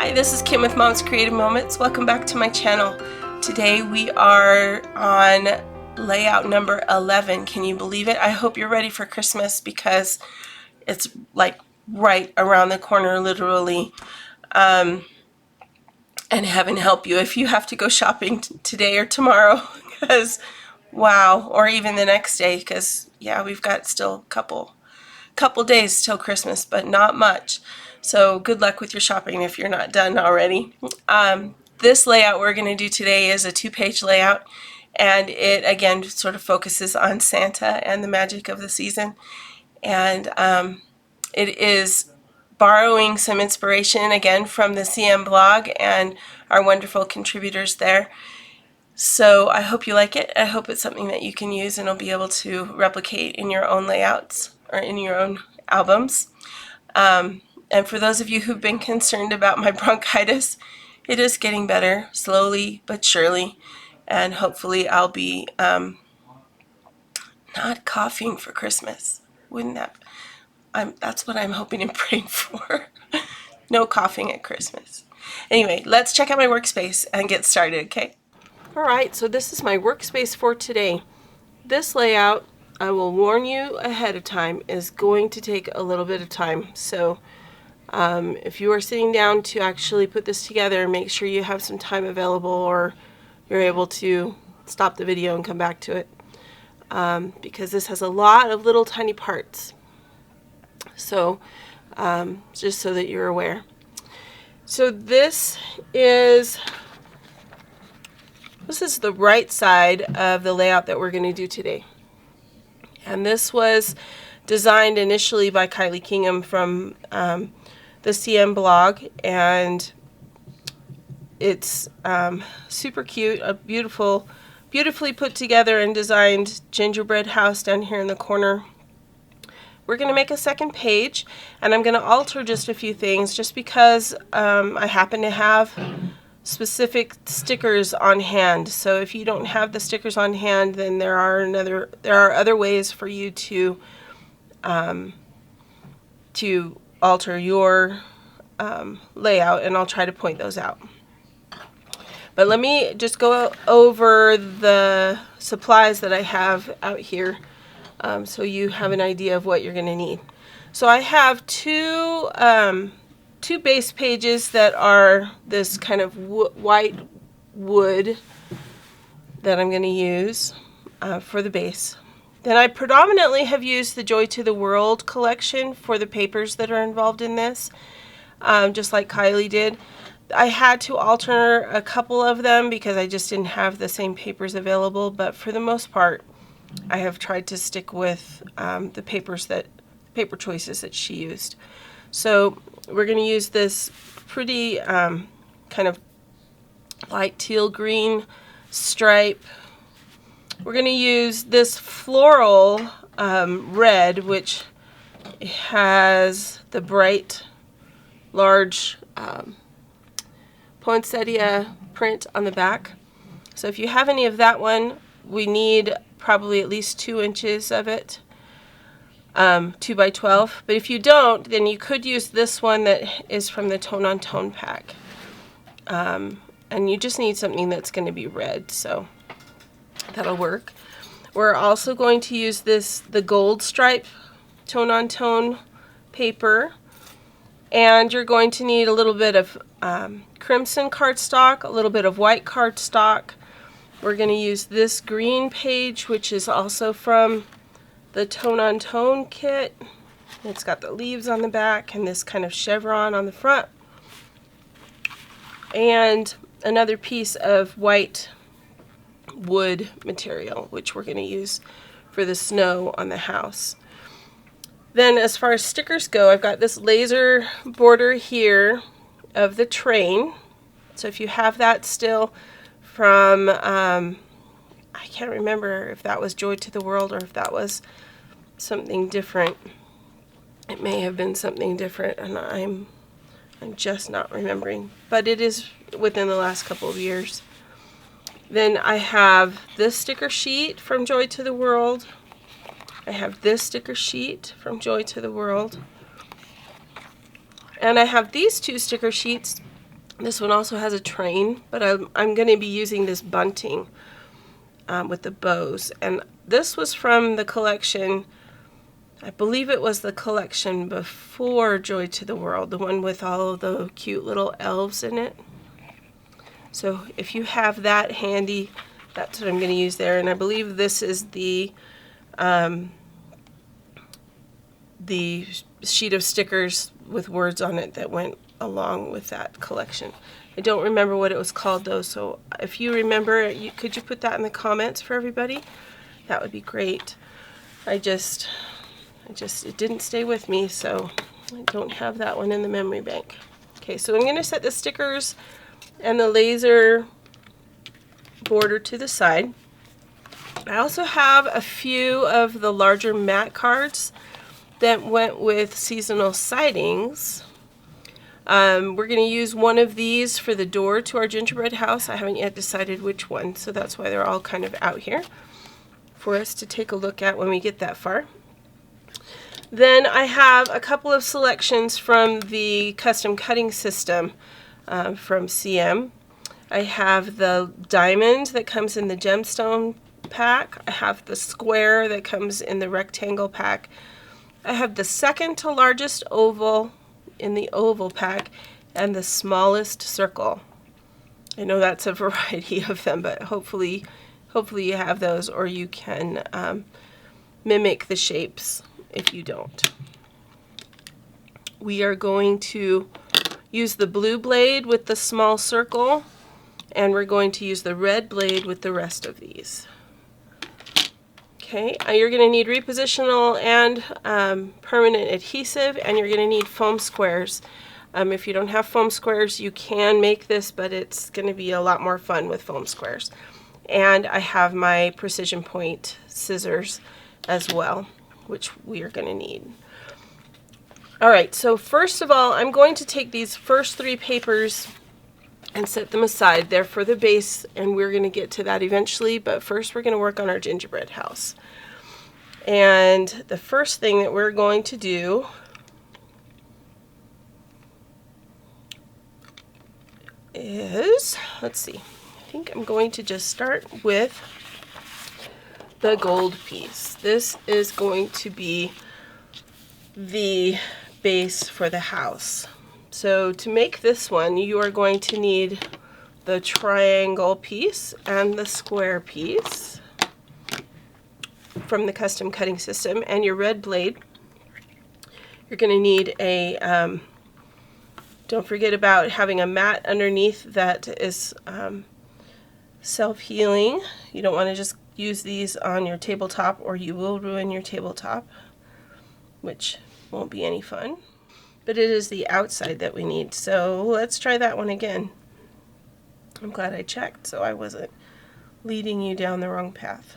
Hi, this is Kim with Mom's Creative Moments. Welcome back to my channel. Today we are on layout number 11. Can you believe it? I hope you're ready for Christmas because it's like right around the corner, literally. And heaven help you if you have to go shopping today or tomorrow, because wow, or even the next day, because yeah, we've got still a couple days till Christmas, but not much. So good luck with your shopping if you're not done already. This layout we're going to do today is a 2-page layout, and it again sort of focuses on Santa and the magic of the season. And it is borrowing some inspiration again from the CM blog and our wonderful contributors there. So I hope you like it. I hope it's something that you can use and will be able to replicate in your own layouts or in your own albums. And for those of you who've been concerned about my bronchitis, it is getting better, slowly but surely. And hopefully I'll be not coughing for Christmas. Wouldn't that? That's what I'm hoping and praying for. No coughing at Christmas. Anyway, let's check out my workspace and get started, okay? Alright, so this is my workspace for today. This layout, I will warn you ahead of time, is going to take a little bit of time. So if you are sitting down to actually put this together, make sure you have some time available or you're able to stop the video and come back to it. Because this has a lot of little tiny parts. So just so that you're aware. So this is the right side of the layout that we're going to do today. And this was designed initially by Kylie Kingham from the CM blog, and it's super cute, a beautifully put together and designed gingerbread house down here in the corner. We're going to make a second page, and I'm going to alter just a few things just because I happen to have specific stickers on hand. So if you don't have the stickers on hand, then there are other ways for you to alter your layout, and I'll try to point those out. But let me just go over the supplies that I have out here so you have an idea of what you're going to need. So I have two base pages that are this kind of white wood that I'm going to use for the base. Then I predominantly have used the Joy to the World collection for the papers that are involved in this, just like Kylie did. I had to alter a couple of them because I just didn't have the same papers available, but for the most part I have tried to stick with the paper choices that she used. So we're going to use this pretty kind of light teal green stripe. We're going to use this floral red, which has the bright, large poinsettia print on the back. So if you have any of that one, we need probably at least 2 inches of it, 2 by 12. But if you don't, then you could use this one that is from the Tone on Tone pack. And you just need something that's going to be red, so that'll work. We're also going to use the gold stripe Tone on Tone paper, and you're going to need a little bit of crimson cardstock, a little bit of white cardstock. We're going to use this green page, which is also from the Tone on Tone kit. It's got the leaves on the back and this kind of chevron on the front. And another piece of white wood material, which we're going to use for the snow on the house. Then as far as stickers go, I've got this laser border here of the train. So if you have that still from, I can't remember if that was Joy to the World or if that was something different. It may have been something different, and I'm just not remembering. But it is within the last couple of years. Then I have this sticker sheet from Joy to the World. I have this sticker sheet from Joy to the World. And I have these 2 sticker sheets This one also has a train, but I'm going to be using this bunting with the bows. And this was from the collection, I believe it was the collection before Joy to the World, the one with all of the cute little elves in it. So if you have that handy, that's what I'm going to use there. And I believe this is the sheet of stickers with words on it that went along with that collection. I don't remember what it was called though, so if you remember, could you put that in the comments for everybody? That would be great. It didn't stay with me, so I don't have that one in the memory bank. Okay, so I'm going to set the stickers and the laser border to the side. I also have a few of the larger mat cards that went with seasonal sightings. We're going to use one of these for the door to our gingerbread house. I haven't yet decided which one, so that's why they're all kind of out here for us to take a look at when we get that far. Then I have a couple of selections from the custom cutting system from CM. I have the diamond that comes in the gemstone pack. I have the square that comes in the rectangle pack. I have the second to largest oval in the oval pack and the smallest circle. I know that's a variety of them, but hopefully you have those, or you can mimic the shapes if you don't. We are going to use the blue blade with the small circle, and we're going to use the red blade with the rest of these. Okay, you're going to need repositional and permanent adhesive, and you're going to need foam squares. If you don't have foam squares, you can make this, but it's going to be a lot more fun with foam squares. And I have my precision point scissors as well, which we are going to need. All right, so first of all, I'm going to take these first three papers and set them aside. They're for the base, and we're going to get to that eventually, but first we're going to work on our gingerbread house. And the first thing that we're going to do is, let's see, I think I'm going to just start with the gold piece. This is going to be the base for the house. So to make this one, you are going to need the triangle piece and the square piece from the custom cutting system, and your red blade. You're going to need a, don't forget about having a mat underneath that is self-healing. You don't want to just use these on your tabletop, or you will ruin your tabletop, which won't be any fun. But it is the outside that we need. So let's try that one again. I'm glad I checked so I wasn't leading you down the wrong path.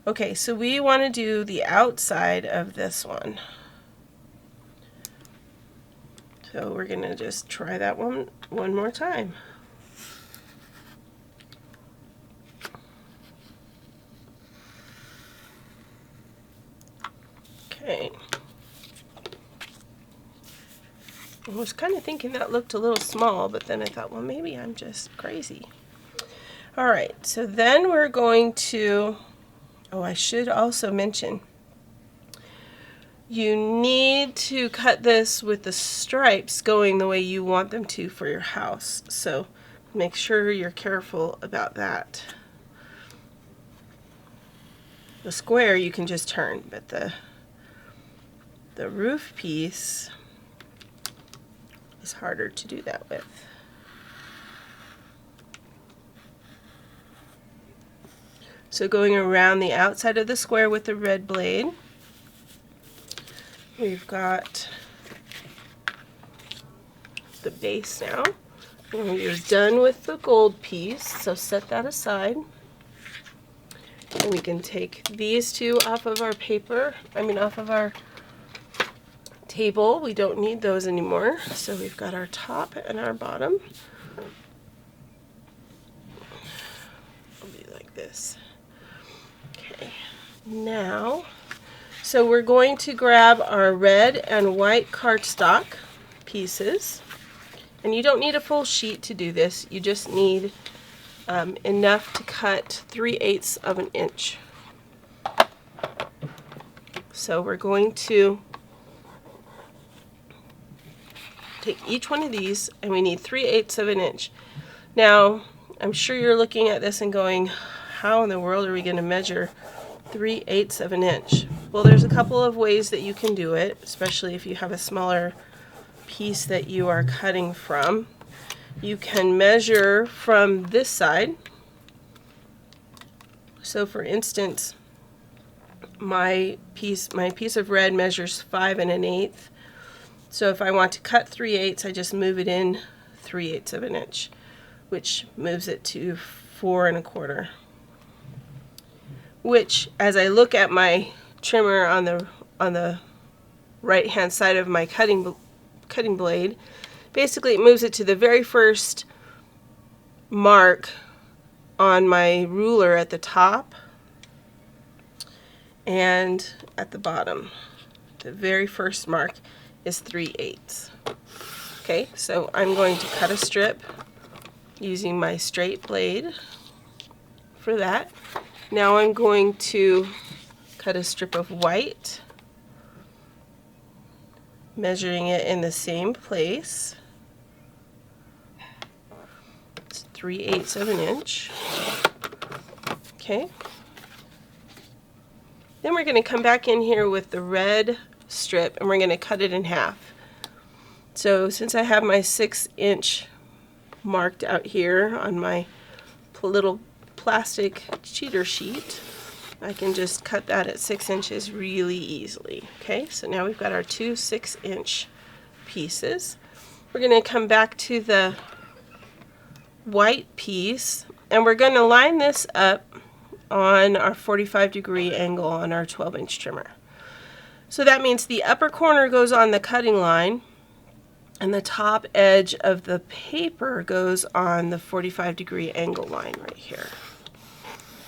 Okay, so we want to do the outside of this one. So we're going to just try that one more time. Okay. I was kind of thinking that looked a little small, but then I thought, well, maybe I'm just crazy. All right, so then we're going to, oh, I should also mention, you need to cut this with the stripes going the way you want them to for your house. So make sure you're careful about that. The square you can just turn, but the roof piece is harder to do that with. So going around the outside of the square with the red blade, we've got the base now. And you're done with the gold piece, so set that aside. And we can take these two off of our paper, off of our table. We don't need those anymore. So we've got our top and our bottom. It'll be like this. Okay, now, so we're going to grab our red and white cardstock pieces, And you don't need a full sheet to do this. You just need enough to cut 3/8 of an inch. So we're going to take each one of these, and we need 3/8 of an inch. Now, I'm sure you're looking at this and going, how in the world are we going to measure 3/8 of an inch? Well, there's a couple of ways that you can do it, especially if you have a smaller piece that you are cutting from. You can measure from this side. So for instance, my piece of red measures 5 1/8. So if I want to cut 3/8, I just move it in 3/8 of an inch, which moves it to 4 1/4. Which, as I look at my trimmer on the right hand side of my cutting blade, basically it moves it to the very first mark on my ruler at the top and at the bottom. The very first mark is 3/8. Okay, so I'm going to cut a strip using my straight blade for that. Now I'm going to cut a strip of white, measuring it in the same place. It's 3/8 of an inch. Okay. Then we're going to come back in here with the red strip and we're going to cut it in half. So since I have my 6-inch marked out here on my little plastic cheater sheet, I can just cut that at 6 inches really easily. Okay, so now we've got our two 6-inch pieces. We're going to come back to the white piece and we're going to line this up on our 45-degree angle on our 12-inch trimmer. So that means the upper corner goes on the cutting line and the top edge of the paper goes on the 45-degree angle line right here.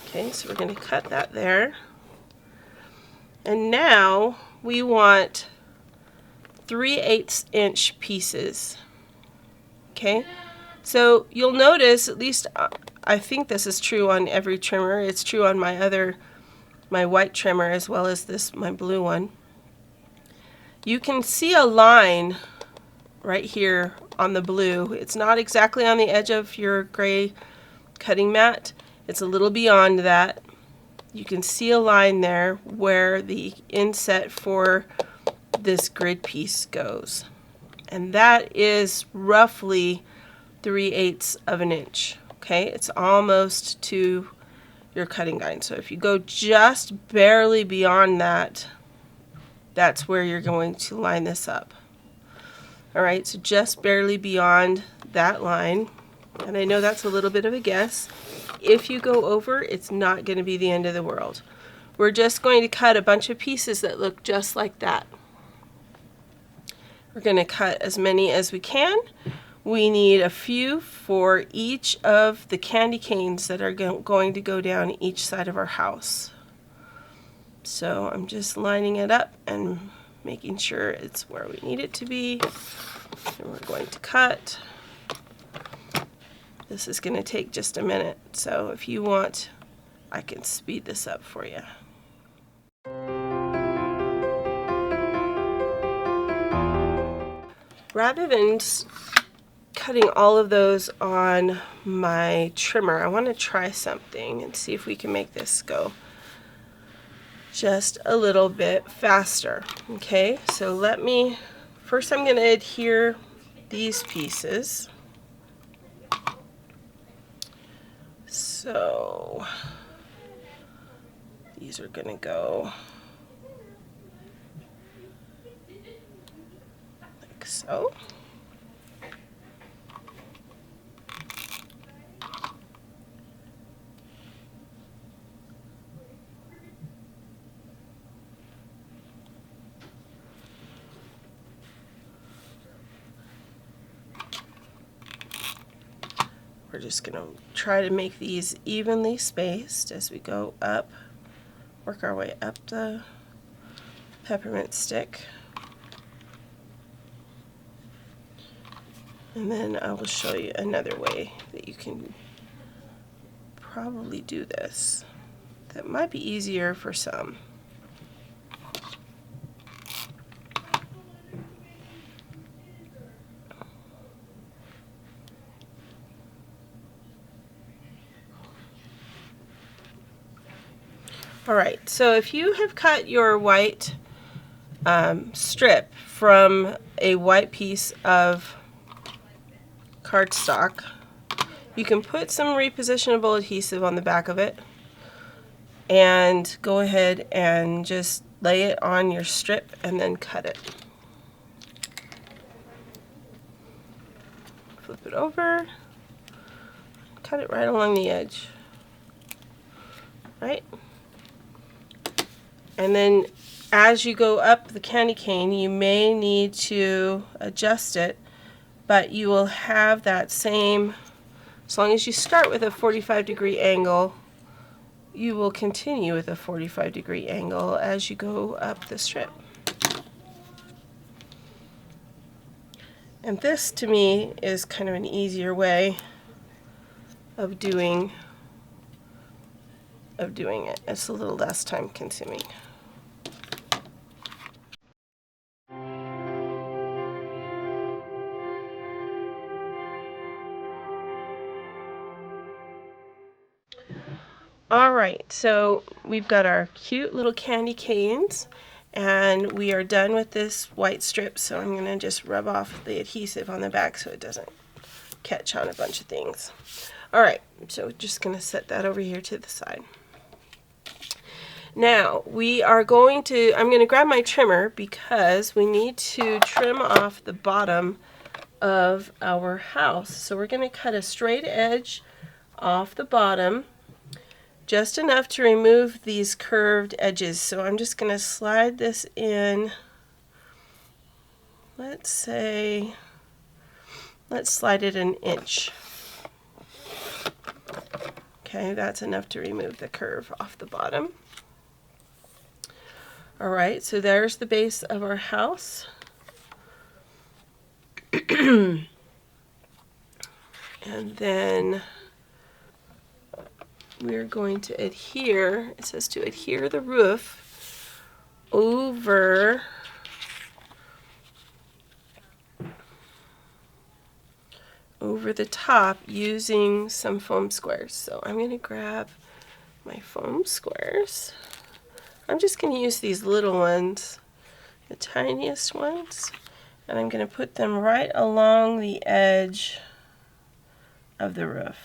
Okay, so we're going to cut that there. And now we want 3/8 inch pieces. Okay, so you'll notice, at least I think this is true on every trimmer. It's true on my white trimmer as well as my blue one. You can see a line right here on the blue. It's not exactly on the edge of your gray cutting mat. It's a little beyond that. You can see a line there where the inset for this grid piece goes. And that is roughly 3/8 of an inch. Okay, it's almost to your cutting guide. So if you go just barely beyond that, that's where you're going to line this up. Alright, so just barely beyond that line. And I know that's a little bit of a guess. If you go over, it's not going to be the end of the world. We're just going to cut a bunch of pieces that look just like that. We're going to cut as many as we can. We need a few for each of the candy canes that are going to go down each side of our house. So I'm just lining it up and making sure it's where we need it to be. And we're going to cut. This is going to take just a minute, so if you want, I can speed this up for you. Rather than cutting all of those on my trimmer, I want to try something and see if we can make this go just a little bit faster. Okay, so first I'm going to adhere these pieces. So these are going to go like so. We're just going to try to make these evenly spaced as we go up, work our way up the peppermint stick. And then I will show you another way that you can probably do this. That might be easier for some. Alright, so if you have cut your white strip from a white piece of cardstock, you can put some repositionable adhesive on the back of it and go ahead and just lay it on your strip and then cut it. Flip it over, cut it right along the edge, right? And then as you go up the candy cane, you may need to adjust it, but you will have that same, as long as you start with a 45-degree angle, you will continue with a 45-degree angle as you go up the strip. And this, to me, is kind of an easier way of doing it. It's a little less time consuming. Alright, so we've got our cute little candy canes, and we are done with this white strip, so I'm going to just rub off the adhesive on the back so it doesn't catch on a bunch of things. Alright, so just going to set that over here to the side. Now, I'm going to grab my trimmer because we need to trim off the bottom of our house. So we're going to cut a straight edge off the bottom, just enough to remove these curved edges. So I'm just going to slide this in, let's slide it an inch. Okay, that's enough to remove the curve off the bottom. Alright, so there's the base of our house. And then we're going to adhere, it says to adhere the roof over the top using some foam squares. So I'm going to grab my foam squares. I'm just going to use these little ones, the tiniest ones, and I'm going to put them right along the edge of the roof.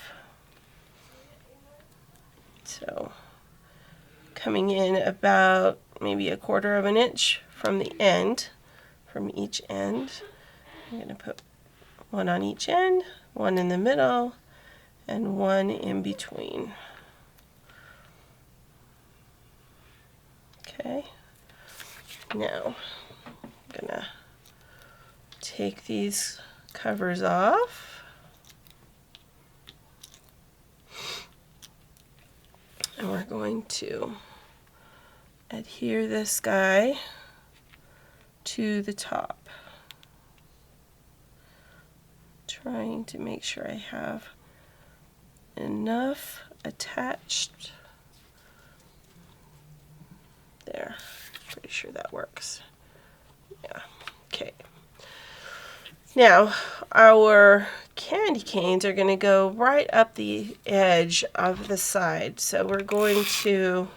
So coming in about maybe 1/4 of an inch from the end, from each end. I'm going to put one on each end, one in the middle, and one in between. Okay, now I'm going to take these covers off. And we're going to adhere this guy to the top. Trying to make sure I have enough attached. There, pretty sure that works. Yeah, okay. Now, our candy canes are going to go right up the edge of the side. So we're going to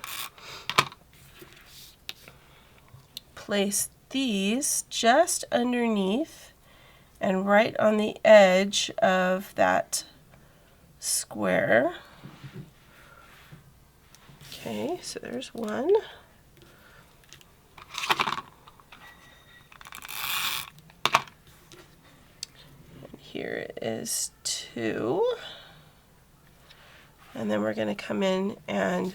place these just underneath and right on the edge of that square. Okay, so there's one. Here is 2, and then we're going to come in and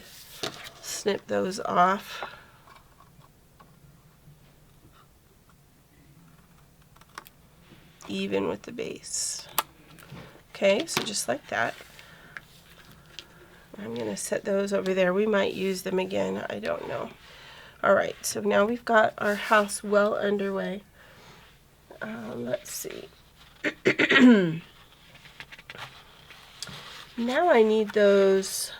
snip those off. Even with the base. Okay, so just like that. I'm going to set those over there. We might use them again, I don't know. Alright, so now we've got our house well underway. Let's see. Now I need those.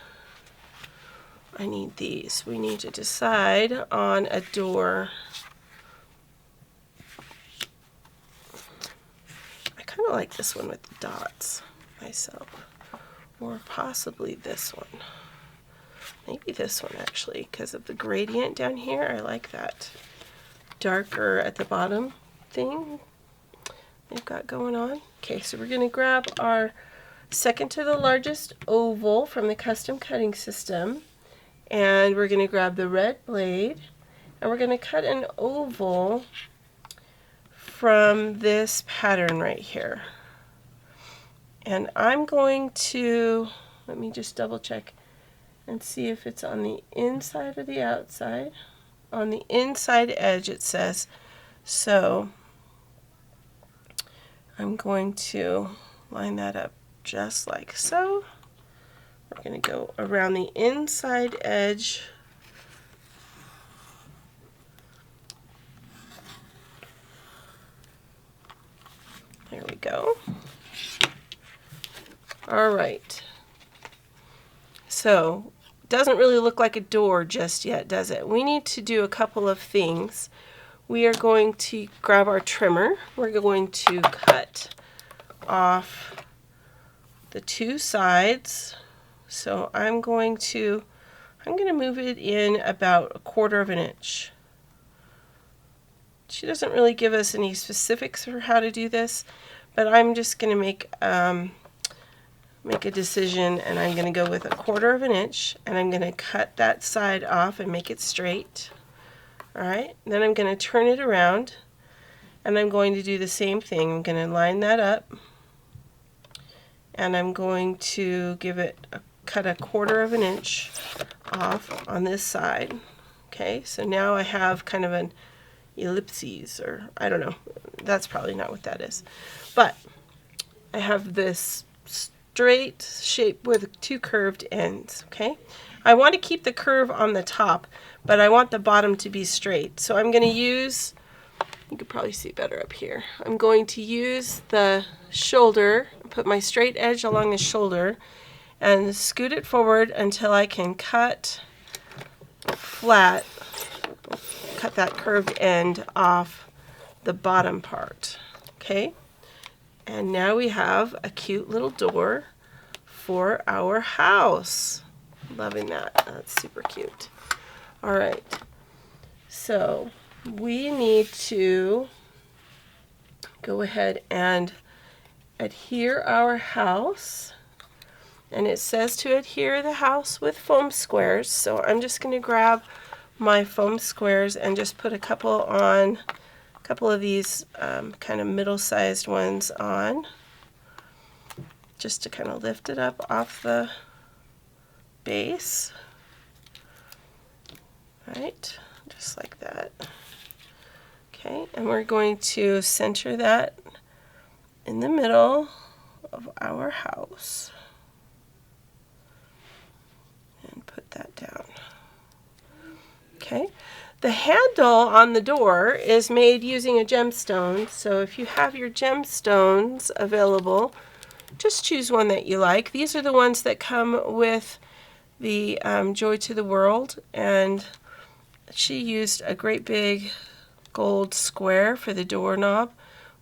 I need these. We need to decide on a door. I kind of like this one with the dots myself. Or possibly this one. Maybe this one actually, because of the gradient down here. I like that darker at the bottom thing they've got going on. Okay, so we're going to grab our second to the largest oval from the custom cutting system, and we're going to grab the red blade, and we're going to cut an oval from this pattern right here. And I'm going to, let me just double check and see if it's on the inside or the outside. On the inside edge it says, so I'm going to line that up just like so. We're going to go around the inside edge. There we go. All right. So, doesn't really look like a door just yet, does it? We need to do a couple of things. We are going to grab our trimmer. We're going to cut off the two sides. So I'm going to move it in about 1/4 of an inch. She doesn't really give us any specifics for how to do this, but I'm just going to make a decision, and I'm going to go with 1/4 of an inch, and I'm going to cut that side off and make it straight. Alright, then I'm going to turn it around, and I'm going to do the same thing. I'm going to line that up, and I'm going to cut 1/4 of an inch off on this side. Okay, so now I have kind of an ellipses, or I don't know, that's probably not what that is, but I have this straight shape with two curved ends. Okay, I want to keep the curve on the top, but I want the bottom to be straight, so I'm going to use, you could probably see better up here, I'm going to use the shoulder, put my straight edge along the shoulder and scoot it forward until I can cut flat, cut that curved end off the bottom part. Okay, and now we have a cute little door for our house. Loving that. That's super cute. All right, so we need to go ahead and adhere our house, and it says to adhere the house with foam squares, so I'm just going to grab my foam squares and just put a couple of these kind of middle-sized ones on, just to kind of lift it up off the base. Right, just like that. Okay, and we're going to center that in the middle of our house and put that down. Okay, the handle on the door is made using a gemstone, so if you have your gemstones available, just choose one that you like. These are the ones that come with the Joy to the World, and she used a great big gold square for the doorknob,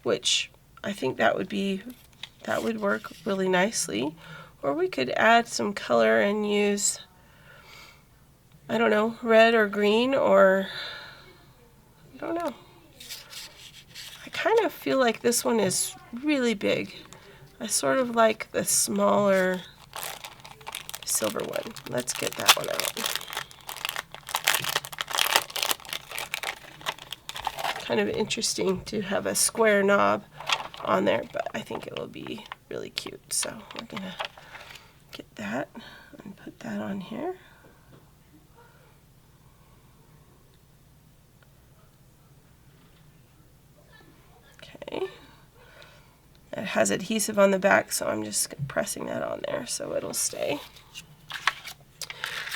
which I think that would work really nicely. Or we could add some color and use, I don't know, red or green, or I don't know. I kind of feel like this one is really big. I sort of like the smaller silver one. Let's get that one out. Kind of interesting to have a square knob on there, but I think it will be really cute. So we're gonna get that and put that on here. Okay. It has adhesive on the back, so I'm just pressing that on there so it'll stay.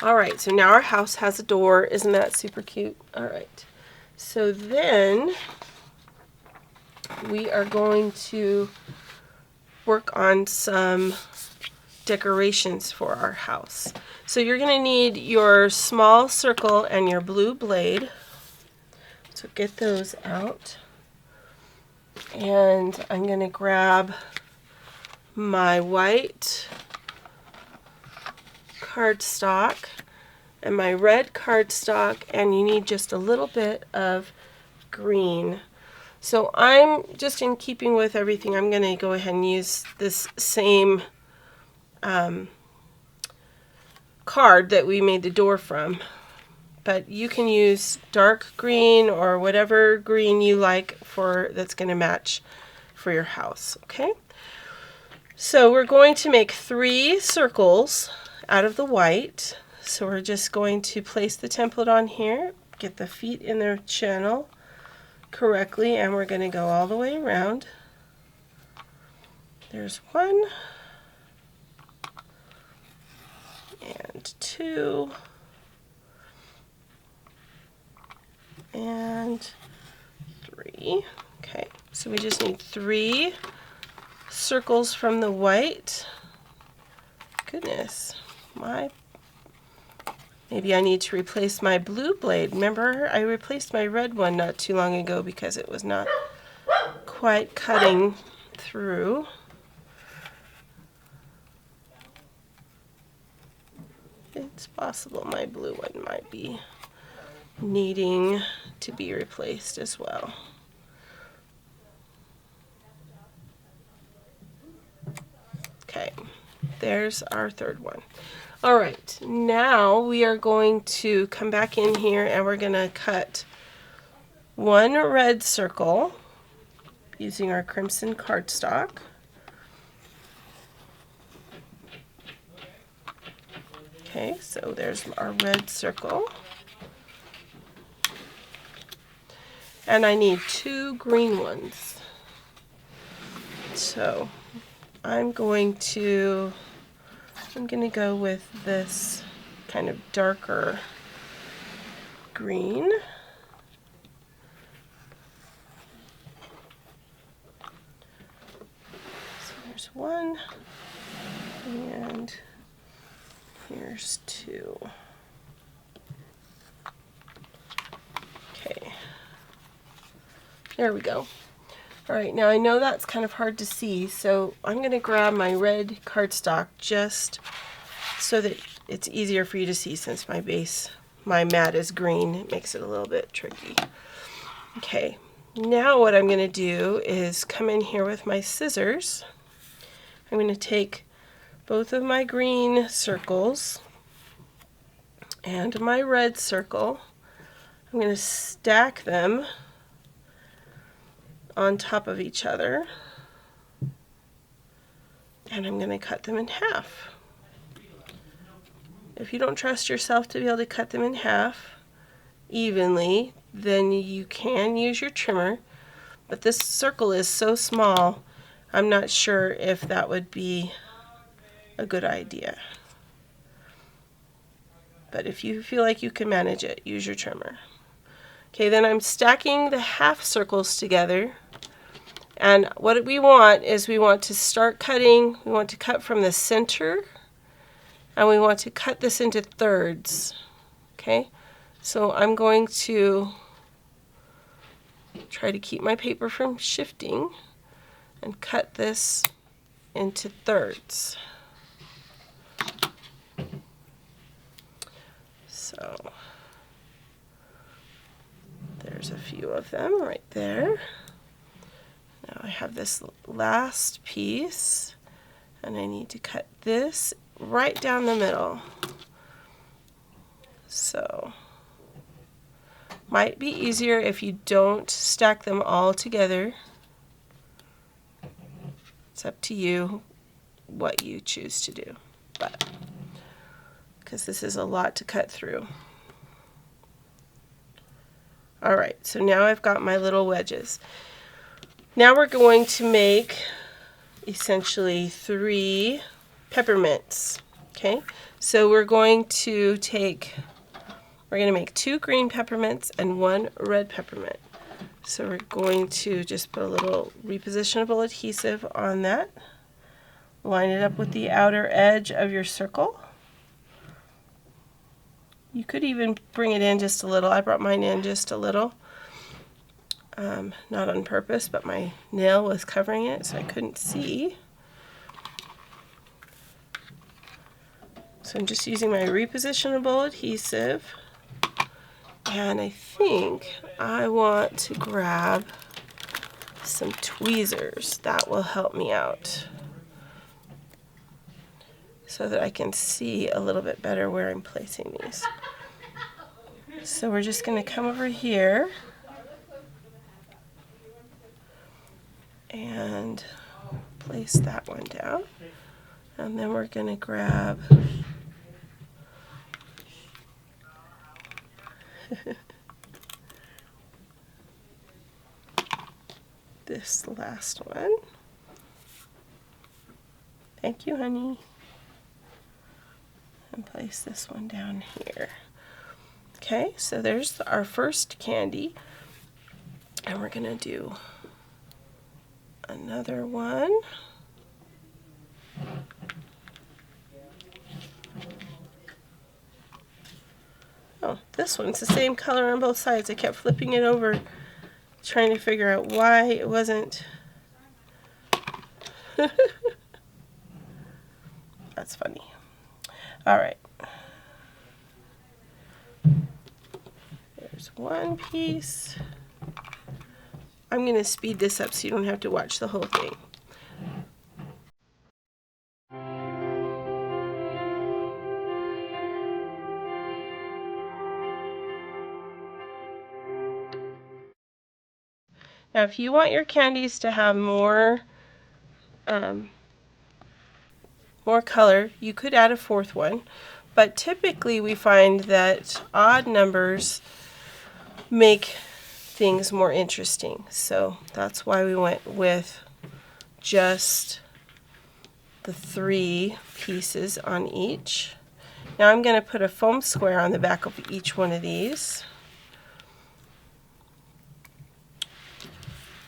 Alright, so now our house has a door. Isn't that super cute? Alright, so then we are going to work on some decorations for our house. So you're going to need your small circle and your blue blade. So get those out. And I'm going to grab my white cardstock and my red cardstock, and you need just a little bit of green. So I'm just in keeping with everything. I'm going to go ahead and use this same card that we made the door from. But you can use dark green or whatever green you like that's going to match for your house, okay? So we're going to make 3 circles out of the white. So we're just going to place the template on here, get the feet in their channel correctly, and we're going to go all the way around. There's 1 and 2 and 3. Okay, so we just need 3 circles from the white. Goodness, maybe I need to replace my blue blade. Remember, I replaced my red one not too long ago because it was not quite cutting through. It's possible my blue one might be needing to be replaced as well. Okay, there's our 3rd one. All right, now we are going to come back in here and we're going to cut 1 red circle using our crimson cardstock. Okay, so there's our red circle. And I need 2 green ones. So I'm going to go with this kind of darker green. So there's 1 and here's 2. Okay. There we go. All right, now I know that's kind of hard to see, so I'm going to grab my red cardstock just so that it's easier for you to see, since my mat is green. It makes it a little bit tricky. Okay, now what I'm going to do is come in here with my scissors. I'm going to take both of my green circles and my red circle. I'm going to stack them on top of each other, and I'm going to cut them in half. If you don't trust yourself to be able to cut them in half evenly, then you can use your trimmer, but this circle is so small, I'm not sure if that would be a good idea. But if you feel like you can manage it, use your trimmer. Okay, then I'm stacking the half circles together, and what we want is we want to start cutting. We want to cut from the center, and we want to cut this into thirds. Okay, so I'm going to try to keep my paper from shifting and cut this into thirds. So there's a few of them right there. Now I have this last piece, and I need to cut this right down the middle. So might be easier if you don't stack them all together. It's up to you what you choose to do, but because this is a lot to cut through. All right, so now I've got my little wedges. Now we're going to make essentially 3 peppermints. Okay, so we're going to make 2 green peppermints and 1 red peppermint. So we're going to just put a little repositionable adhesive on that. Line it up with the outer edge of your circle. You could even bring it in just a little. I brought mine in just a little. Not on purpose, but my nail was covering it so I couldn't see. So I'm just using my repositionable adhesive, and I think I want to grab some tweezers. That will help me out so that I can see a little bit better where I'm placing these. So we're just going to come over here and place that one down, and then we're going to grab this last one. Thank you, honey. And place this one down here. Okay, so there's our first candy, and we're going to do another one. Oh, this one's the same color on both sides. I kept flipping it over, trying to figure out why it wasn't. That's funny. All right. There's one piece. I'm going to speed this up so you don't have to watch the whole thing. Now, if you want your candies to have more color, you could add a fourth one, but typically we find that odd numbers make things more interesting. So that's why we went with just the 3 pieces on each. Now I'm going to put a foam square on the back of each one of these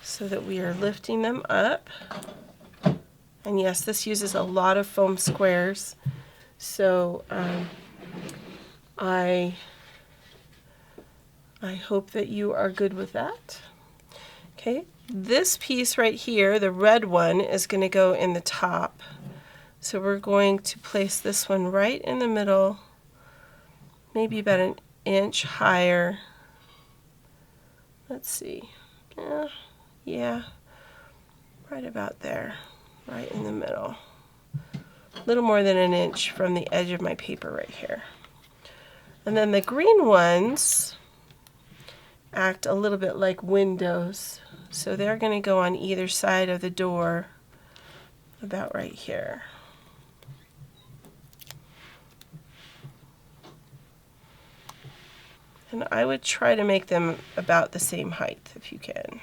so that we are lifting them up. And yes, this uses a lot of foam squares, so I hope that you are good with that. Okay, this piece right here, the red one, is going to go in the top. So we're going to place this one right in the middle, maybe about an inch higher. Let's see. Yeah, right about there, right in the middle. A little more than an inch from the edge of my paper right here. And then the green ones act a little bit like windows. So they're going to go on either side of the door, about right here. And I would try to make them about the same height if you can.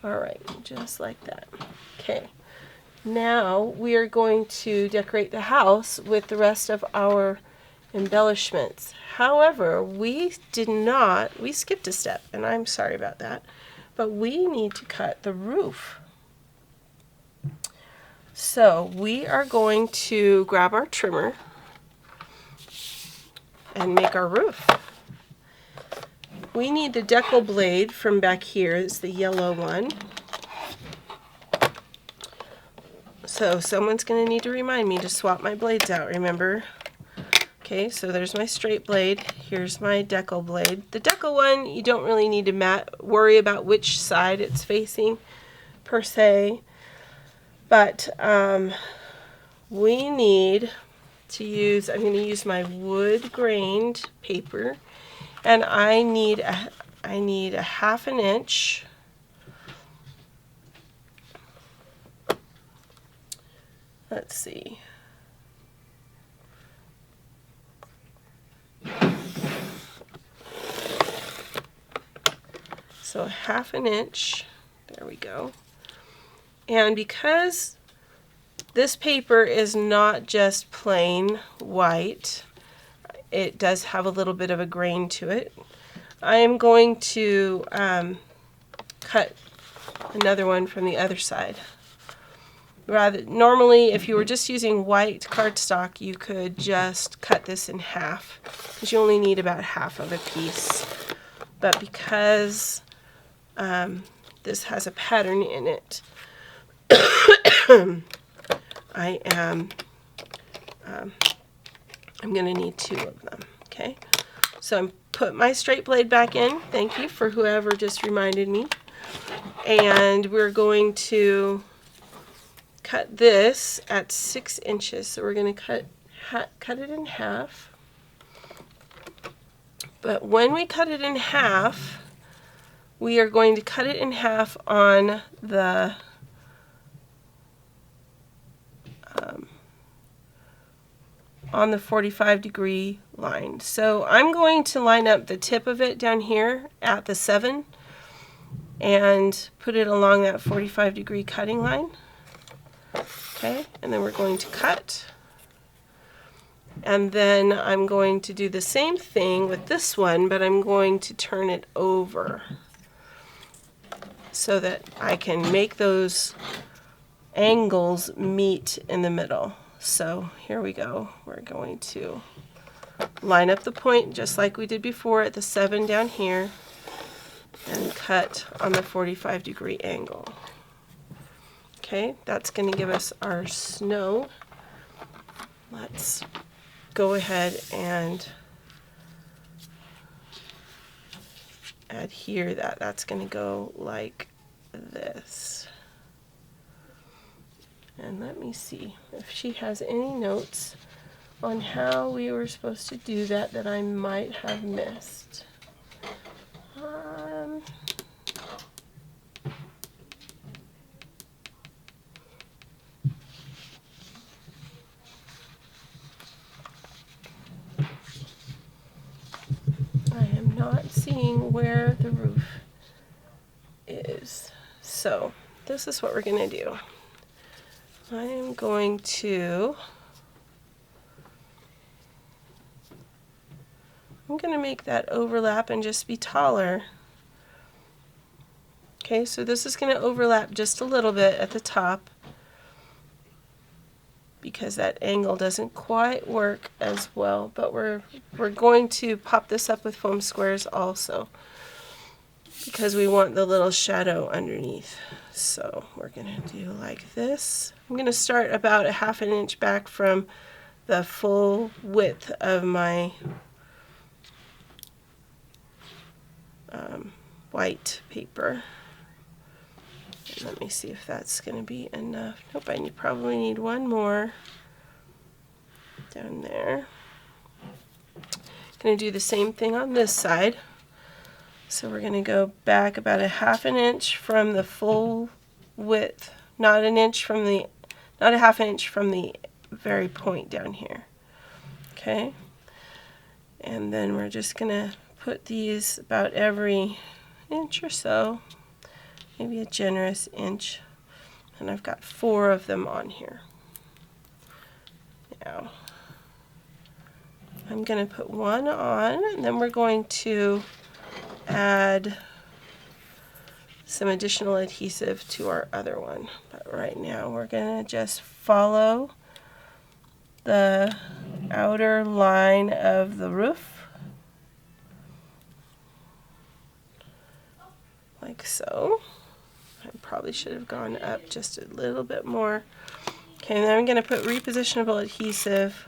All right, just like that. Okay, now we are going to decorate the house with the rest of our embellishments. However, we skipped a step, and I'm sorry about that, but we need to cut the roof. So we are going to grab our trimmer and make our roof. We need the decal blade from back here. It's the yellow one. So someone's going to need to remind me to swap my blades out, remember? Okay, so there's my straight blade. Here's my decal blade. The decal one, you don't really need to worry about which side it's facing, per se. But we need to use, I'm going to use my wood grained paper, and I need a 1/2 inch. Let's see. So 1/2 inch, there we go. And because this paper is not just plain white, it does have a little bit of a grain to it. I am going to cut another one from the other side. Normally, if you were just using white cardstock, you could just cut this in half because you only need about half of a piece. But because this has a pattern in it, I'm going to need 2 of them. Okay, so I'm put my straight blade back in. Thank you for whoever just reminded me. And we're going to cut this at 6 inches. So we're going to cut it in half. But when we cut it in half, we are going to cut it in half on the on the 45-degree line. So I'm going to line up the tip of it down here at the 7 and put it along that 45-degree cutting line. Okay, and then we're going to cut. And then I'm going to do the same thing with this one, but I'm going to turn it over so that I can make those angles meet in the middle. So here we go. We're going to line up the point just like we did before at the 7 down here and cut on the 45-degree angle. Okay, that's going to give us our snow. Let's go ahead and adhere that. That's going to go like this. And let me see if she has any notes on how we were supposed to do that that I might have missed. I am not seeing where the roof is. So this is what we're going to do. I am going to make that overlap and just be taller. Okay, so this is going to overlap just a little bit at the top because that angle doesn't quite work as well, but we're going to pop this up with foam squares also because we want the little shadow underneath. So we're going to do like this. I'm going to start about a ½ inch back from the full width of my white paper. And let me see if that's going to be enough. Nope, I probably need one more down there. Going to do the same thing on this side. So we're going to go back about a ½ inch from the full width, not a ½ inch from the very point down here. Okay, and then we're just going to put these about every inch or so, maybe a generous inch, and I've got 4 of them on here. Now I'm going to put one on, and then we're going to add some additional adhesive to our other one. But right now we're going to just follow the outer line of the roof like so. I probably should have gone up just a little bit more. Okay, and then I'm going to put repositionable adhesive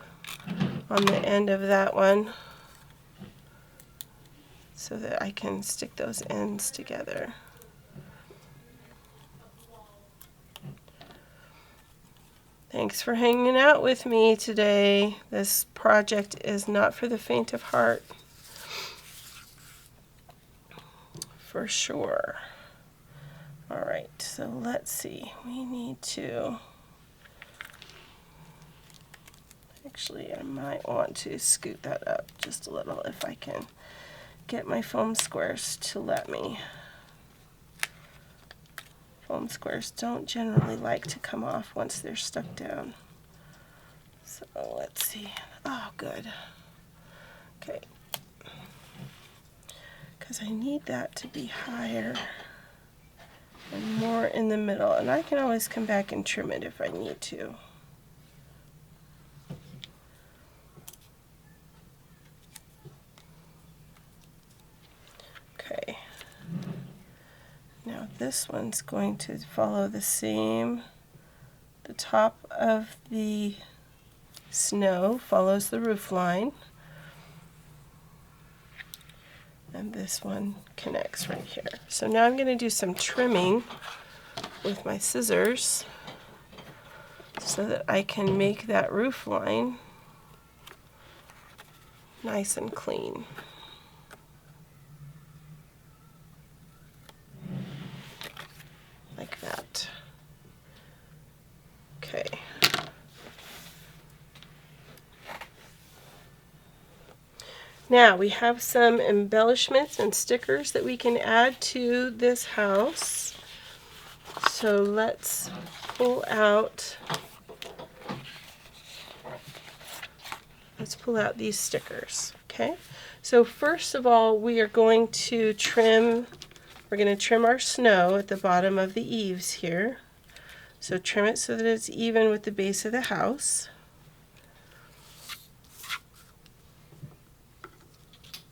on the end of that one so that I can stick those ends together. Thanks for hanging out with me today. This project is not for the faint of heart, for sure. All right, so let's see. We need to, actually, I might want to scoot that up just a little if I can get my foam squares to let me. Foam squares don't generally like to come off once they're stuck down. So let's see. Oh, good. Okay. Because I need that to be higher and more in the middle. And I can always come back and trim it if I need to. Okay. Now this one's going to follow the same. The top of the snow follows the roof line. And this one connects right here. So now I'm going to do some trimming with my scissors so that I can make that roof line nice and clean. Like that. Okay. Now we have some embellishments and stickers that we can add to this house. So let's pull out these stickers. Okay. So first of all, we are going to trim our snow at the bottom of the eaves here. So trim it so that it's even with the base of the house.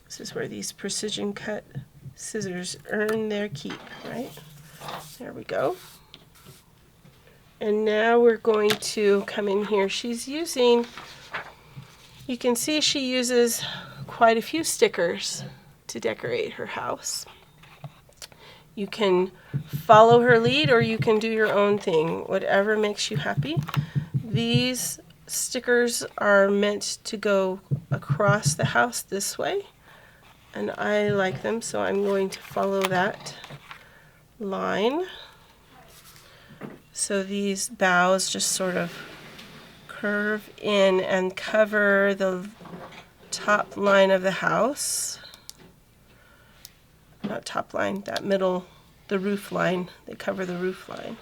This is where these precision cut scissors earn their keep, right? There we go. And now we're going to come in here. She's using, you can see she uses quite a few stickers to decorate her house. You can follow her lead or you can do your own thing, whatever makes you happy. These stickers are meant to go across the house this way. And I like them, so I'm going to follow that line. So these boughs just sort of curve in and cover the top line of the house. Not top line, that middle, the roof line. They cover the roof line.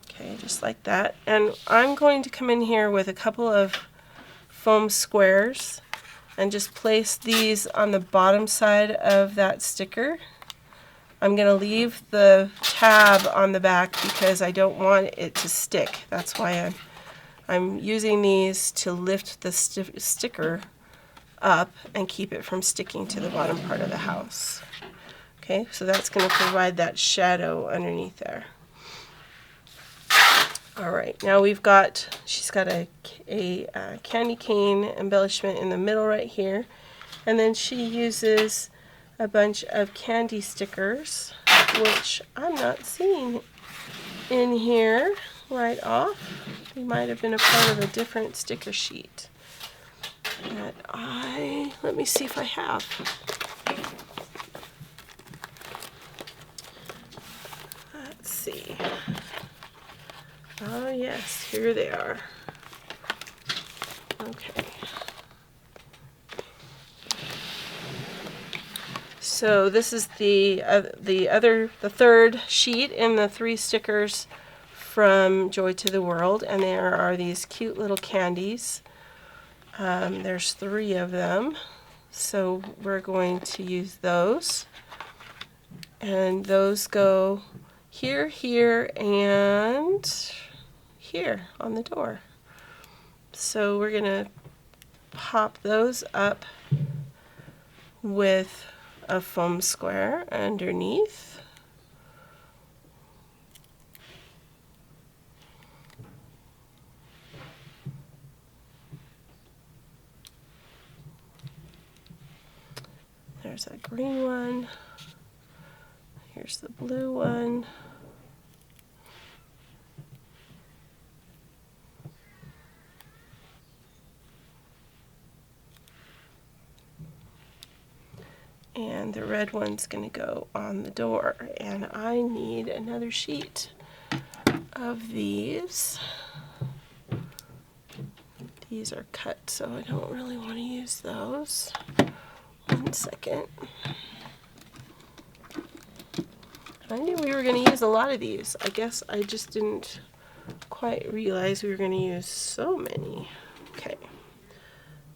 Okay, just like that. And I'm going to come in here with a couple of foam squares and just place these on the bottom side of that sticker. I'm going to leave the tab on the back because I don't want it to stick. That's why I'm using these to lift the sticker up and keep it from sticking to the bottom part of the house. Okay, so that's going to provide that shadow underneath there. All right, now she's got a candy cane embellishment in the middle right here. And then she uses a bunch of candy stickers, which I'm not seeing in here right off. They might have been a part of a different sticker sheet that let me see if I have. Let's see. Oh yes, here they are. Okay. So this is the third sheet in the 3 stickers from Joy to the World, and there are these cute little candies. There's 3 of them, so we're going to use those, and those go here, here, and here on the door. So we're gonna pop those up with a foam square underneath. There's a green one. Here's the blue one. And the red one's going to go on the door. And I need another sheet of these. These are cut, so I don't really want to use those. 1 second. I knew we were going to use a lot of these. I guess I just didn't quite realize we were going to use so many. Okay.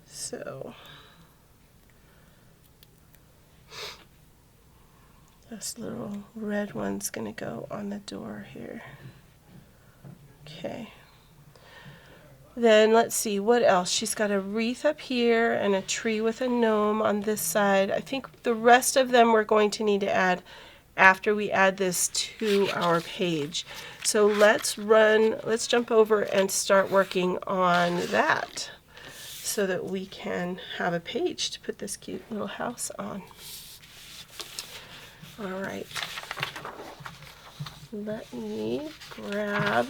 So This little red one's going to go on the door here. Okay. Then let's see, what else? She's got a wreath up here and a tree with a gnome on this side. I think the rest of them we're going to need to add after we add this to our page. So let's jump over and start working on that so that we can have a page to put this cute little house on. All right, let me grab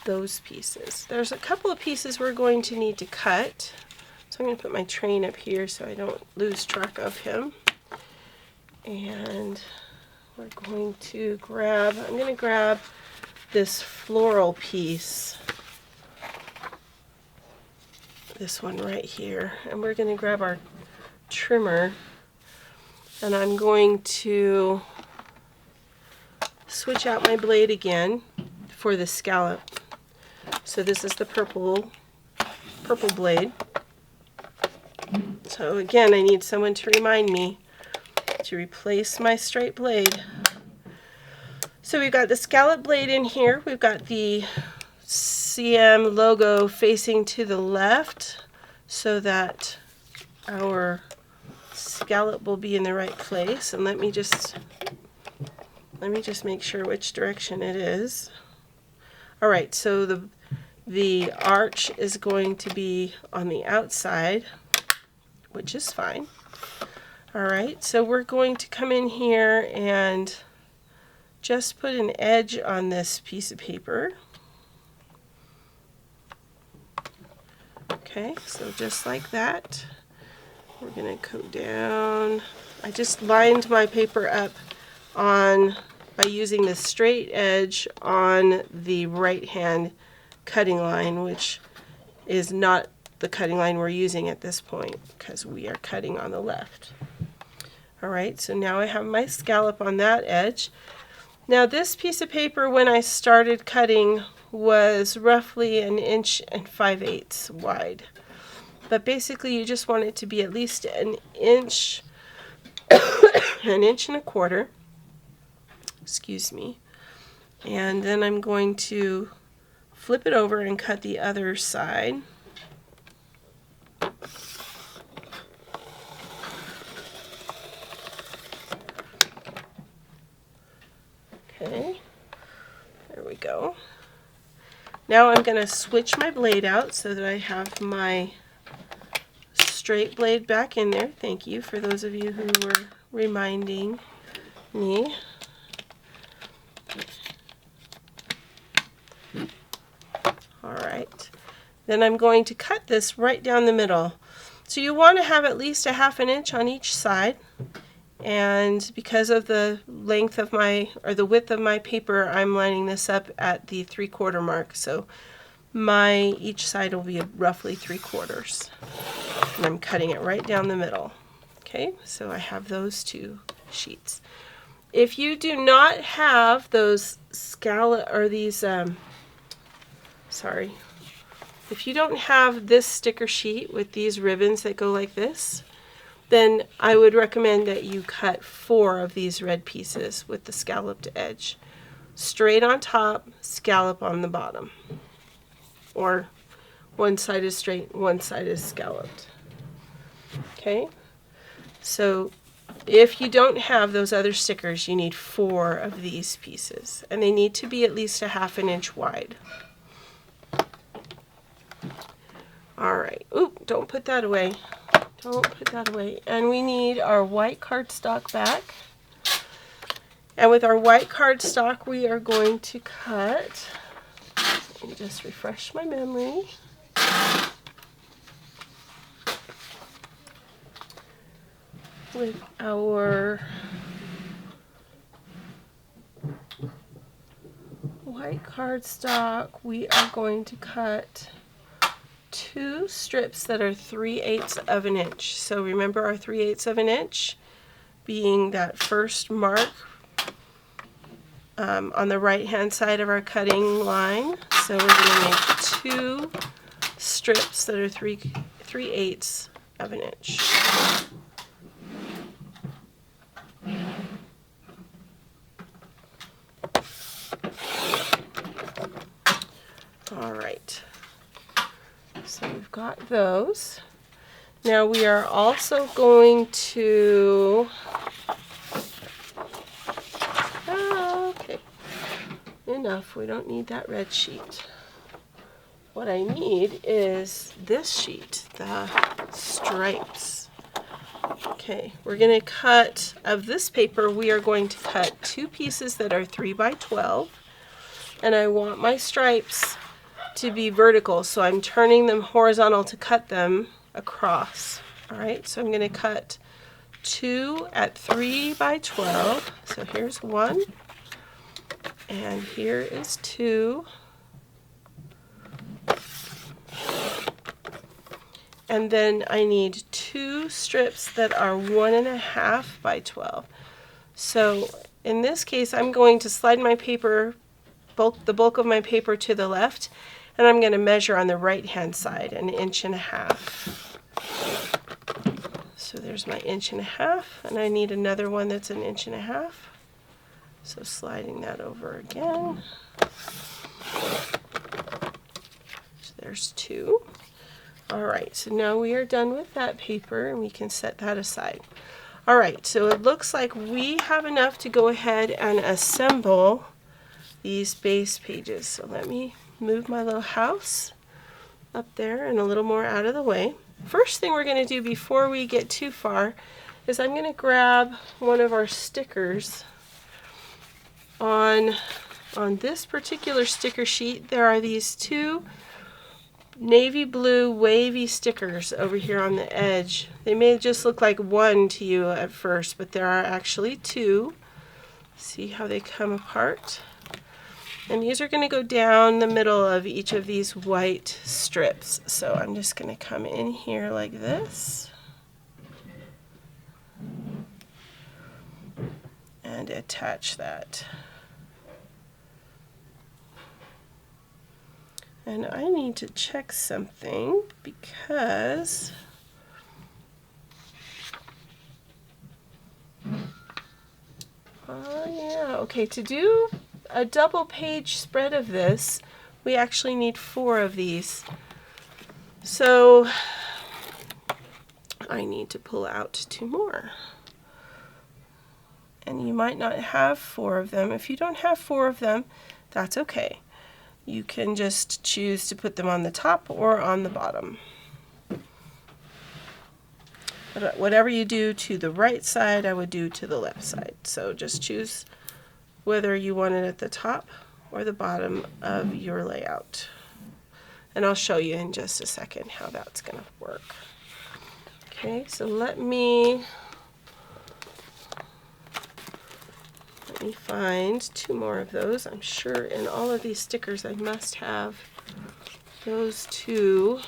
those pieces. There's a couple of pieces we're going to need to cut. So I'm going to put my train up here so I don't lose track of him. And we're going to grab, I'm going to grab this floral piece, this one right here, and we're going to grab our trimmer, and I'm going to switch out my blade again for the scallop. So this is the purple blade. So again, I need someone to remind me to replace my straight blade. So we've got the scallop blade in here. We've got the CM logo facing to the left so that our scallop will be in the right place. And let me just make sure which direction it is. All right, so the arch is going to be on the outside, which is fine. All right, so we're going to come in here and just put an edge on this piece of paper. Okay, so just like that. We're going to go down. I just lined my paper up by using the straight edge on the right hand cutting line, which is not the cutting line we're using at this point because we are cutting on the left. Alright, so now I have my scallop on that edge. Now this piece of paper when I started cutting was roughly 1 5/8 wide. But basically you just want it to be at least 1 inch, 1 1/4 inches. Excuse me. And then I'm going to flip it over and cut the other side. Okay, there we go. Now I'm going to switch my blade out so that I have my straight blade back in there. Thank you for those of you who were reminding me. Alright, then I'm going to cut this right down the middle. So you want to have at least 1/2 inch on each side, and because of the length of the width of my paper, I'm lining this up at the 3/4 mark. So each side will be roughly 3/4, and I'm cutting it right down the middle. Okay, so I have those two sheets. If you do not have those scallop or these if you don't have this sticker sheet with these ribbons that go like this, then I would recommend that you cut 4 of these red pieces with the scalloped edge. Straight on top, scallop on the bottom. Or one side is straight, one side is scalloped. Okay? So if you don't have those other stickers, you need 4 of these pieces. And they need to be at least 1/2 inch wide. Alright, oop, don't put that away. Don't put that away. And we need our white cardstock back. And with our white cardstock, we are going to cut, let me just refresh my memory. With our white cardstock, we are going to cut 2 strips that are 3/8 of an inch. So remember our 3/8 of an inch being that first mark on the right hand side of our cutting line. So we're going to make 2 strips that are 3/8 of an inch. got those. Now we are also going to, okay, enough. We don't need that red sheet. What I need is this sheet, the stripes. Okay, we're going to cut, of this paper, we are going to cut 2 pieces that are 3 by 12. And I want my stripes to be vertical, so I'm turning them horizontal to cut them across. All right, so I'm going to cut 2 at 3 by 12. So here's 1, and here is 2. And then I need 2 strips that are 1.5 by 12. So in this case, I'm going to slide my paper, the bulk of my paper to the left, and I'm going to measure on the right-hand side 1.5 inches. So there's my 1.5 inches, and I need another one that's 1.5 inches. So sliding that over again. So there's 2. All right, so now we are done with that paper, and we can set that aside. All right, so it looks like we have enough to go ahead and assemble these base pages. So let me move my little house up there and a little more out of the way. First thing we're going to do before we get too far is I'm going to grab one of our stickers. On this particular sticker sheet, there are these 2 navy blue wavy stickers over here on the edge. They may just look like 1 to you at first, but there are actually 2. See how they come apart? And these are going to go down the middle of each of these white strips. So I'm just going to come in here like this and attach that. And I need to check something because yeah, okay, to do a double page spread of this, we actually need 4 of these. So I need to pull out 2 more. And you might not have 4 of them. If you don't have 4 of them, that's okay. You can just choose to put them on the top or on the bottom. But whatever you do to the right side, I would do to the left side. So just choose whether you want it at the top or the bottom of your layout. And I'll show you in just a second how that's going to work. Okay, so let me find 2 more of those. I'm sure in all of these stickers I must have those 2.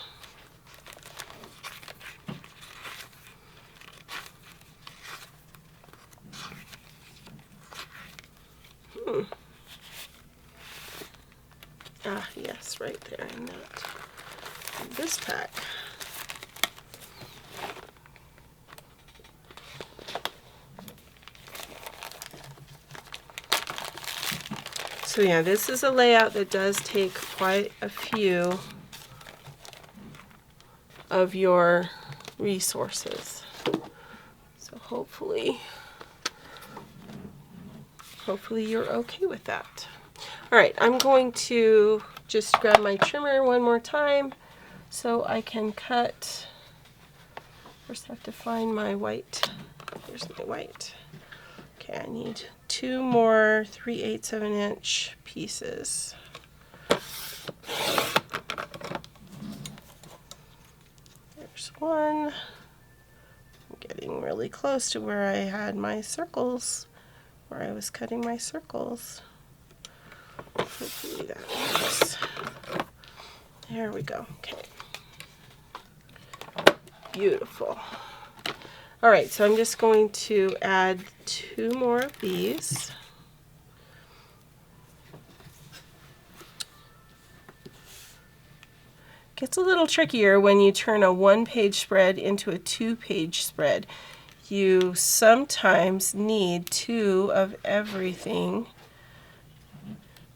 Ah, yes, right there in this pack. So yeah, this is a layout that does take quite a few of your resources. So hopefully you're okay with that. All right, I'm going to just grab my trimmer one more time so I can cut. First I have to find my white. Here's my white. Okay, I need 2 more 3/8 of an inch pieces. There's 1. I'm getting really close to where I had my circles, where I was cutting my circles. Hopefully that works. There we go. Okay. Beautiful. All right, so I'm just going to add 2 more of these. Gets a little trickier when you turn a 1-page spread into a 2-page spread. You sometimes need 2 of everything,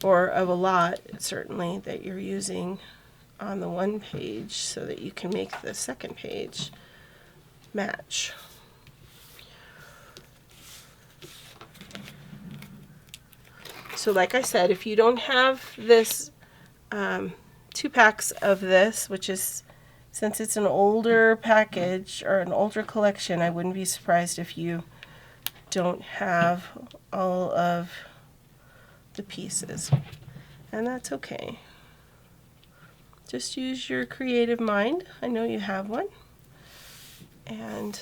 or of a lot, certainly, that you're using on the one page so that you can make the second page match. So like I said, if you don't have this 2 packs of this, which is, since it's an older package or an older collection, I wouldn't be surprised if you don't have all of the pieces, and that's okay. Just use your creative mind. I know you have one, and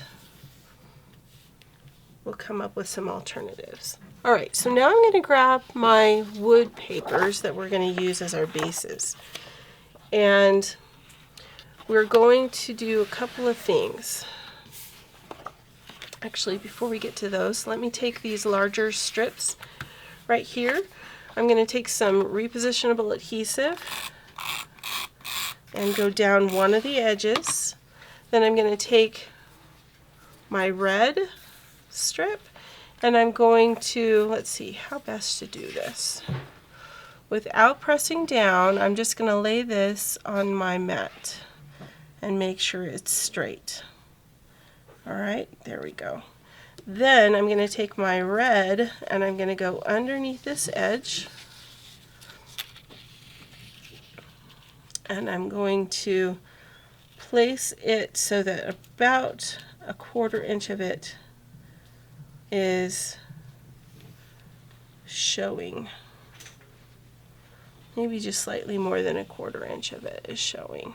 we'll come up with some alternatives. All right, so now I'm going to grab my wood papers that we're going to use as our bases, and we're going to do a couple of things. Actually, before we get to those, let me take these larger strips right here. I'm going to take some repositionable adhesive and go down one of the edges. Then I'm going to take my red strip and I'm going to, let's see how best to do this. Without pressing down, I'm just going to lay this on my mat and make sure it's straight. All right, there we go. Then I'm going to take my red and I'm going to go underneath this edge, and I'm going to place it so that about 1/4 inch of it is showing. Maybe just slightly more than 1/4 inch of it is showing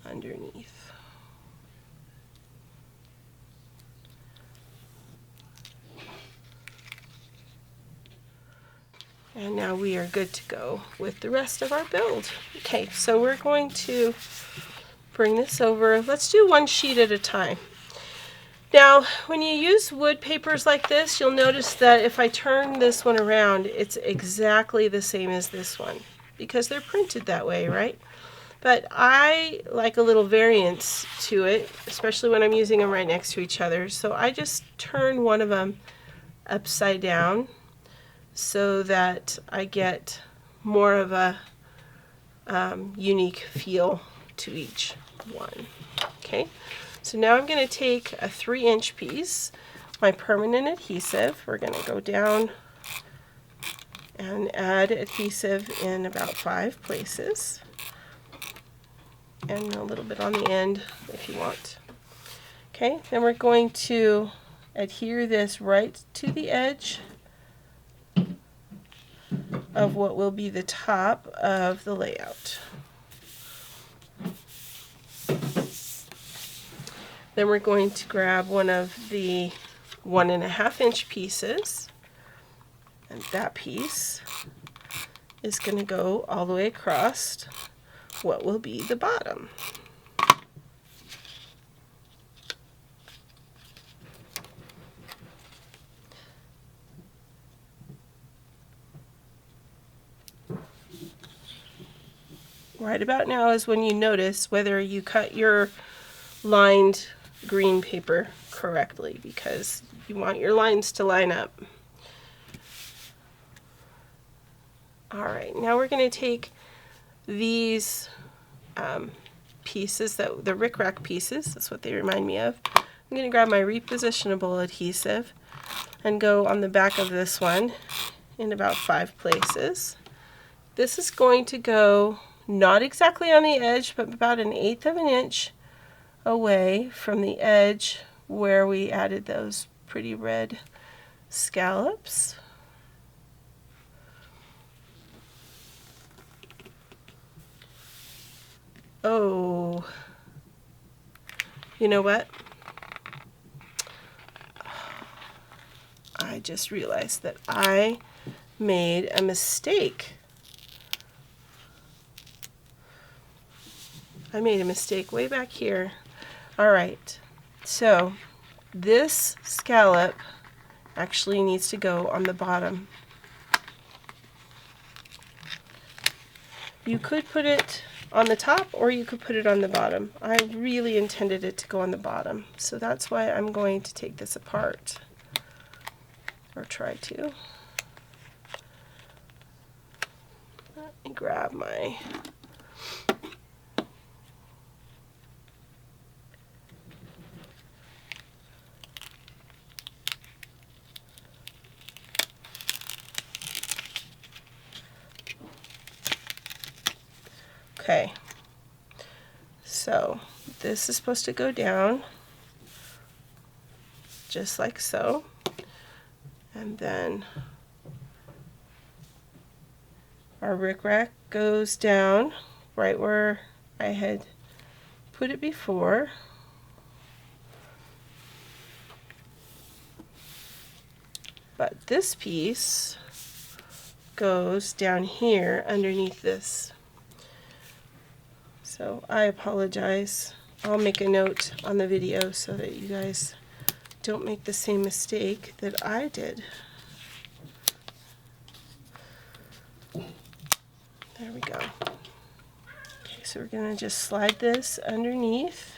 underneath. And now we are good to go with the rest of our build. Okay, so we're going to bring this over. Let's do one sheet at a time. Now, when you use wood papers like this, you'll notice that if I turn this one around, it's exactly the same as this one because they're printed that way, right? But I like a little variance to it, especially when I'm using them right next to each other. So I just turn one of them upside down so that I get more of a unique feel to each one. Okay, so now I'm going to take a 3-inch piece, my permanent adhesive. We're going to go down and add adhesive in about 5 places, and a little bit on the end if you want. Okay, then we're going to adhere this right to the edge of what will be the top of the layout. Then we're going to grab one of the 1.5-inch pieces, and that piece is going to go all the way across what will be the bottom. Right about now is when you notice whether you cut your lined green paper correctly, because you want your lines to line up. All right, now we're going to take these pieces, the rickrack pieces, that's what they remind me of. I'm going to grab my repositionable adhesive and go on the back of this one in about 5 places. This is going to go not exactly on the edge, but about 1/8 of an inch away from the edge where we added those pretty red scallops. Oh, you know what? I just realized that I made a mistake. I made a mistake way back here. All right, so this scallop actually needs to go on the bottom. You could put it on the top or you could put it on the bottom. I really intended it to go on the bottom, so that's why I'm going to take this apart, or try to. Let me grab my Okay, so this is supposed to go down just like so, and then our rickrack goes down right where I had put it before. But this piece goes down here underneath this. So I apologize. I'll make a note on the video so that you guys don't make the same mistake that I did. There we go. Okay, so we're going to just slide this underneath,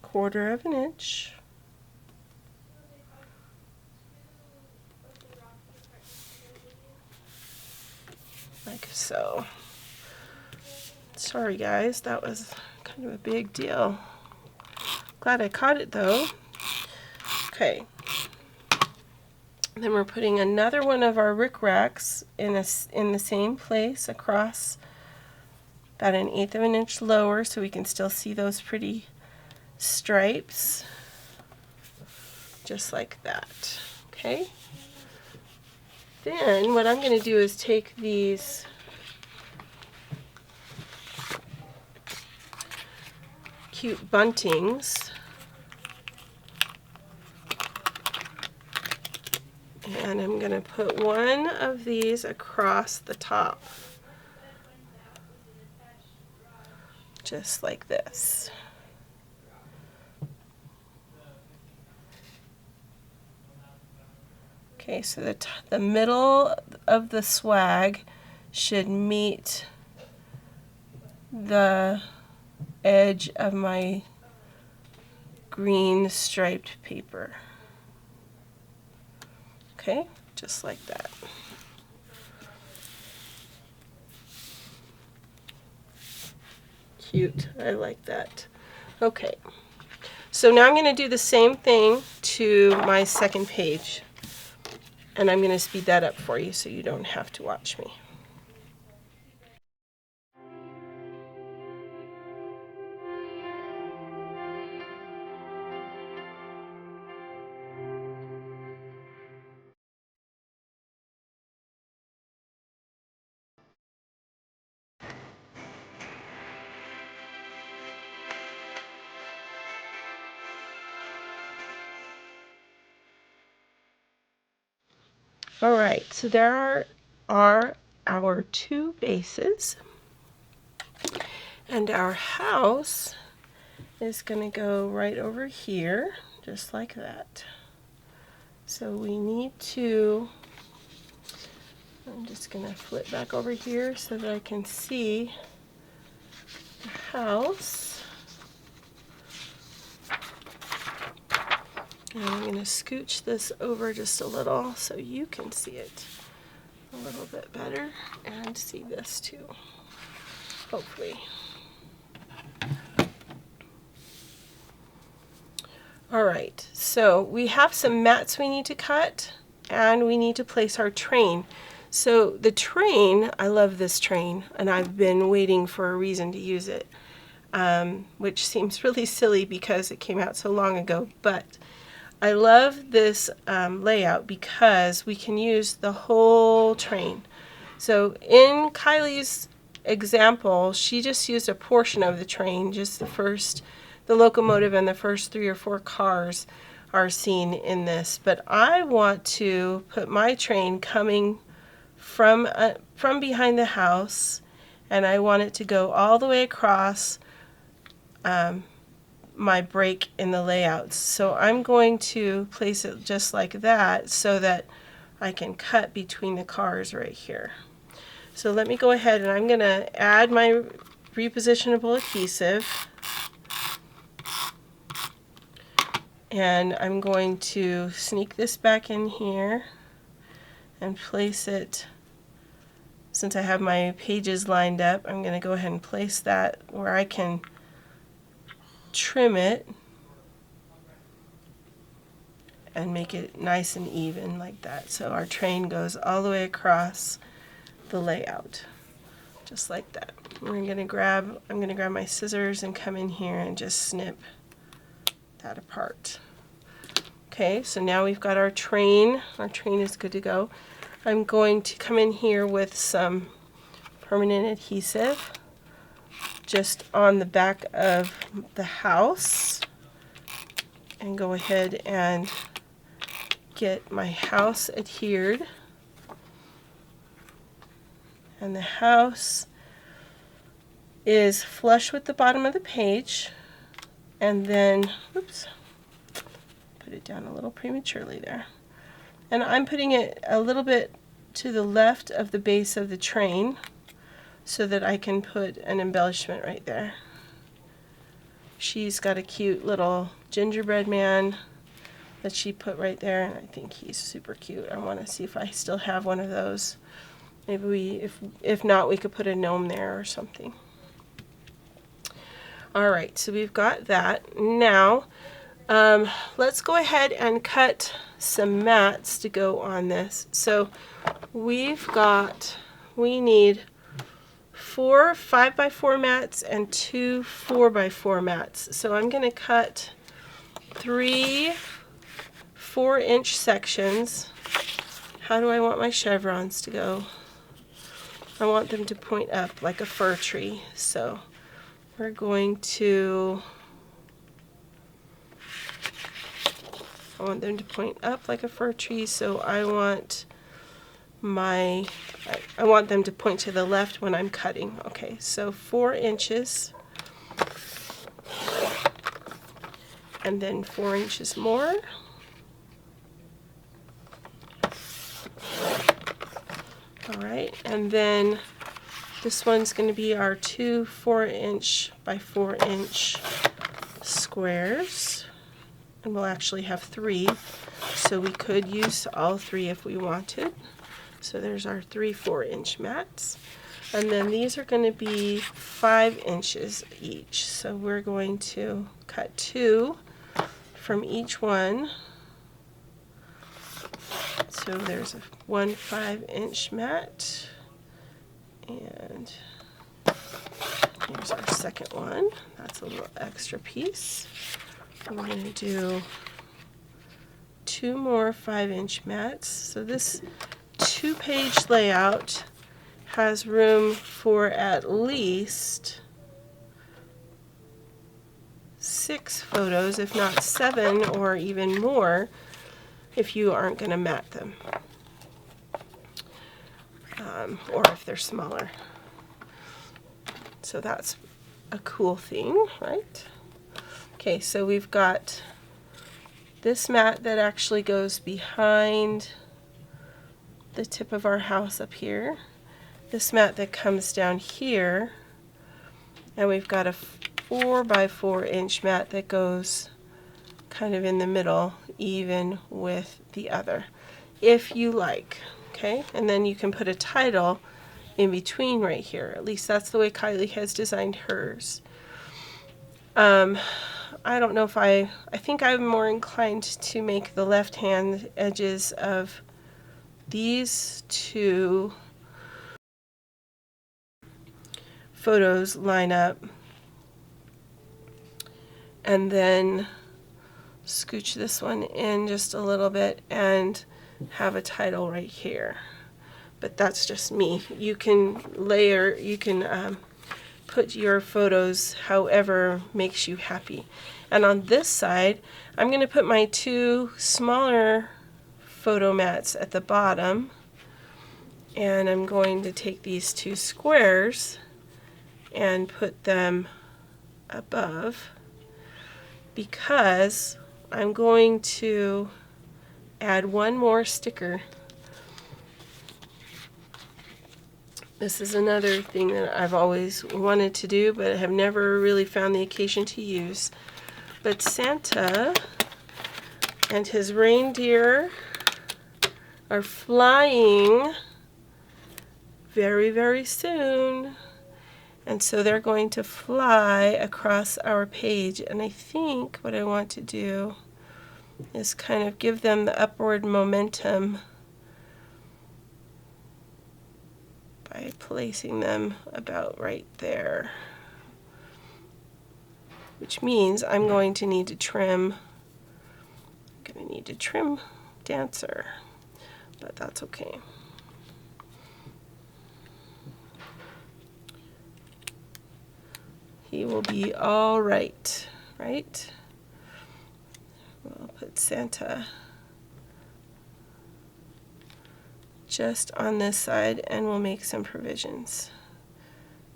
1/4 of an inch. Like so. Sorry guys, that was kind of a big deal. Glad I caught it though. Okay. Then we're putting another one of our rickracks in the same place across about 1/8 of an inch lower so we can still see those pretty stripes. Just like that. Okay. Then what I'm going to do is take these cute buntings and I'm going to put one of these across the top, just like this. Okay, so the middle of the swag should meet the edge of my green striped paper. Okay, just like that. Cute, I like that. Okay, so now I'm going to do the same thing to my second page. And I'm going to speed that up for you so you don't have to watch me. All right, so there are our 2 bases. And our house is going to go right over here, just like that. So we need to, I'm just going to flip back over here so that I can see the house. And I'm going to scooch this over just a little so you can see it a little bit better and see this too, hopefully. Alright, so we have some mats we need to cut and we need to place our train. So the train, I love this train and I've been waiting for a reason to use it, which seems really silly because it came out so long ago, but I love this layout because we can use the whole train. So in Kylie's example, she just used a portion of the train, just the locomotive and the first 3 or 4 cars are seen in this. But I want to put my train coming from behind the house, and I want it to go all the way across my break in the layouts. So I'm going to place it just like that so that I can cut between the cars right here. So let me go ahead and I'm going to add my repositionable adhesive, and I'm going to sneak this back in here and place it. Since I have my pages lined up, I'm going to go ahead and place that where I can trim it and make it nice and even like that. So our train goes all the way across the layout, just like that. I'm gonna grab my scissors and come in here and just snip that apart. Okay, so now we've got our train. Our train is good to go. I'm going to come in here with some permanent adhesive just on the back of the house and go ahead and get my house adhered. And the house is flush with the bottom of the page, and then, oops, put it down a little prematurely there. And I'm putting it a little bit to the left of the base of the train so that I can put an embellishment right there. She's got a cute little gingerbread man that she put right there, and I think he's super cute. I want to see if I still have one of those. Maybe if not, we could put a gnome there or something. All right, so we've got that. Now, let's go ahead and cut some mats to go on this. So we need 4 5x4 mats and 2 4x4 mats. So I'm going to cut 3 4-inch sections. How do I want my chevrons to go? I want them to point up like a fir tree. So we're going to, I want them to point up like a fir tree, so I want them to point to the left when I'm cutting. Okay, so 4 inches, and then 4 inches more. All right, and then this one's going to be our 2 4-inch by 4-inch squares, and we'll actually have 3, so we could use all 3 if we wanted. So there's our 3 4-inch mats, and then these are going to be 5 inches each. So we're going to cut 2 from each one. So there's one 5-inch mat, and here's our second one. That's a little extra piece. I'm going to do 2 more 5-inch mats. So this 2-page layout has room for at least 6 photos, if not 7 or even more, if you aren't going to mat them, or if they're smaller. So that's a cool thing, right? Okay, so we've got this mat that actually goes behind the tip of our house up here, this mat that comes down here, and we've got a 4x4-inch mat that goes kind of in the middle, even with the other, if you like. Okay, and then you can put a title in between right here. At least that's the way Kylie has designed hers. I don't know if I think I'm more inclined to make the left-hand edges of these 2 photos line up, and then scooch this one in just a little bit and have a title right here. But that's just me. You can layer, you can put your photos however makes you happy. And on this side, I'm going to put my 2 smaller photo mats at the bottom, and I'm going to take these 2 squares and put them above, because I'm going to add one more sticker. This is another thing that I've always wanted to do, but have never really found the occasion to use. But Santa and his reindeer are flying very, very soon. And so they're going to fly across our page. And I think what I want to do is kind of give them the upward momentum by by placing them about right there, which means I'm going to need to trim. I'm going to need to trim Dancer, but that's okay. He will be all right, right? We'll put Santa just on this side, and we'll make some provisions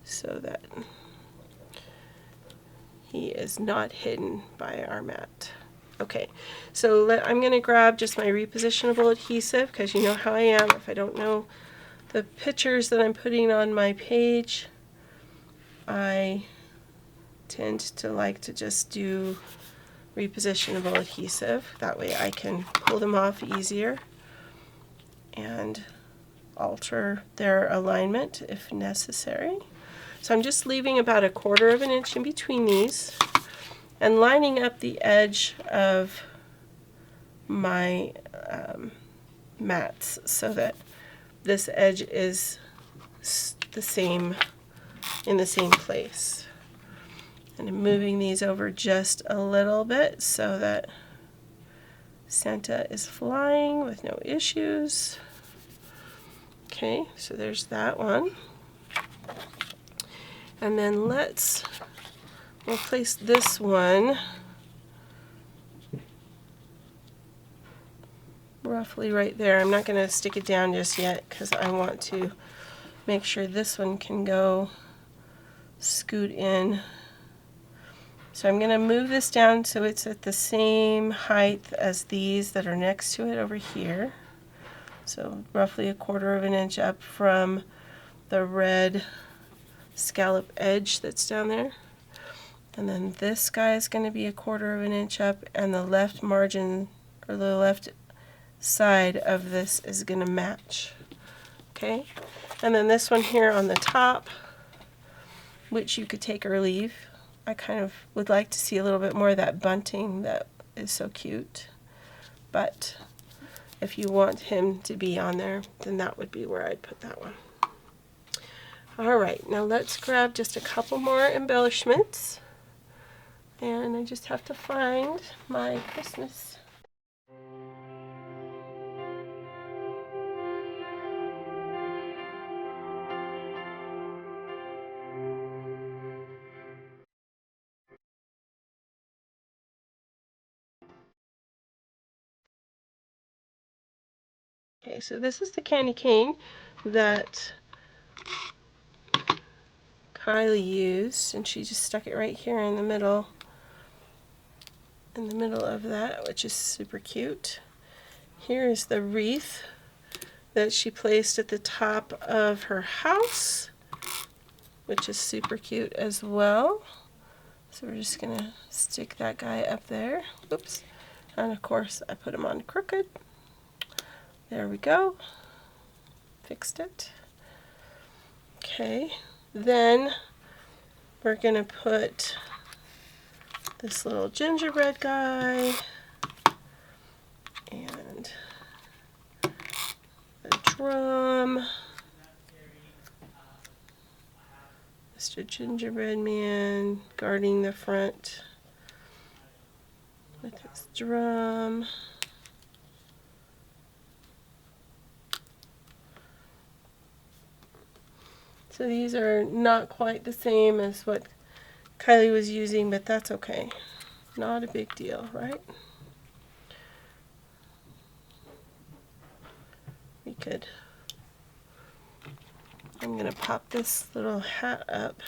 so that he is not hidden by our mat. Okay, so I'm going to grab just my repositionable adhesive, because you know how I am. If I don't know the pictures that I'm putting on my page, I tend to like to just do repositionable adhesive. That way I can pull them off easier and alter their alignment if necessary. So I'm just leaving about 1/4 of an inch in between these and lining up the edge of my mats so that this edge is the same, in the same place. And I'm moving these over just a little bit so that Santa is flying with no issues. Okay, so there's that one. And then we'll place this one roughly right there. I'm not going to stick it down just yet because I want to make sure this one can go scoot in. So I'm going to move this down so it's at the same height as these that are next to it over here. So roughly 1/4 of an inch up from the red scallop edge that's down there. And then this guy is going to be 1/4 of an inch up, and the left margin, or the left side of this, is going to match. Okay? And then this one here on the top, which you could take or leave. I kind of would like to see a little bit more of that bunting that is so cute. But if you want him to be on there, then that would be where I'd put that one. All right, now let's grab just a couple more embellishments. And I just have to find my Christmas. Okay, so this is the candy cane that Kylie used, and she just stuck it right here in the middle of that, which is super cute. Here is the wreath that she placed at the top of her house, which is super cute as well. So we're just gonna stick that guy up there. Oops. And of course I put him on crooked. There we go. Fixed it. Okay, then we're gonna put this little gingerbread guy and a drum. Mr. Gingerbread Man guarding the front with his drum. So these are not quite the same as what Kylie was using, but that's okay. Not a big deal, right? We could. I'm going to pop this little hat up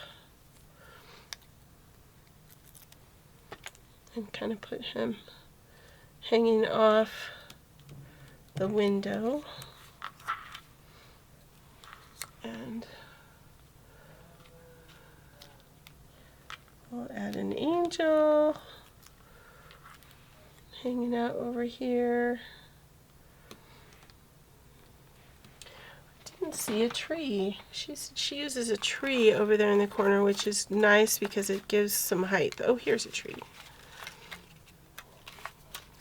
and kind of put him hanging off the window. And we'll add an angel hanging out over here. Didn't see a tree. She uses a tree over there in the corner, which is nice because it gives some height. Oh, here's a tree.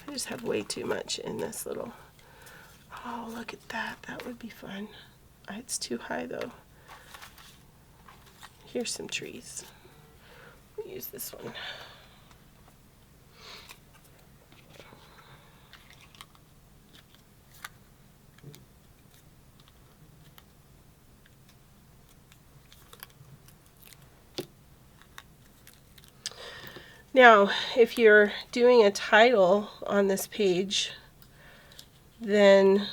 I just have way too much in this little. Oh, look at that. That would be fun. It's too high though. Here's some trees. We'll use this one. Now, if you're doing a title on this page, then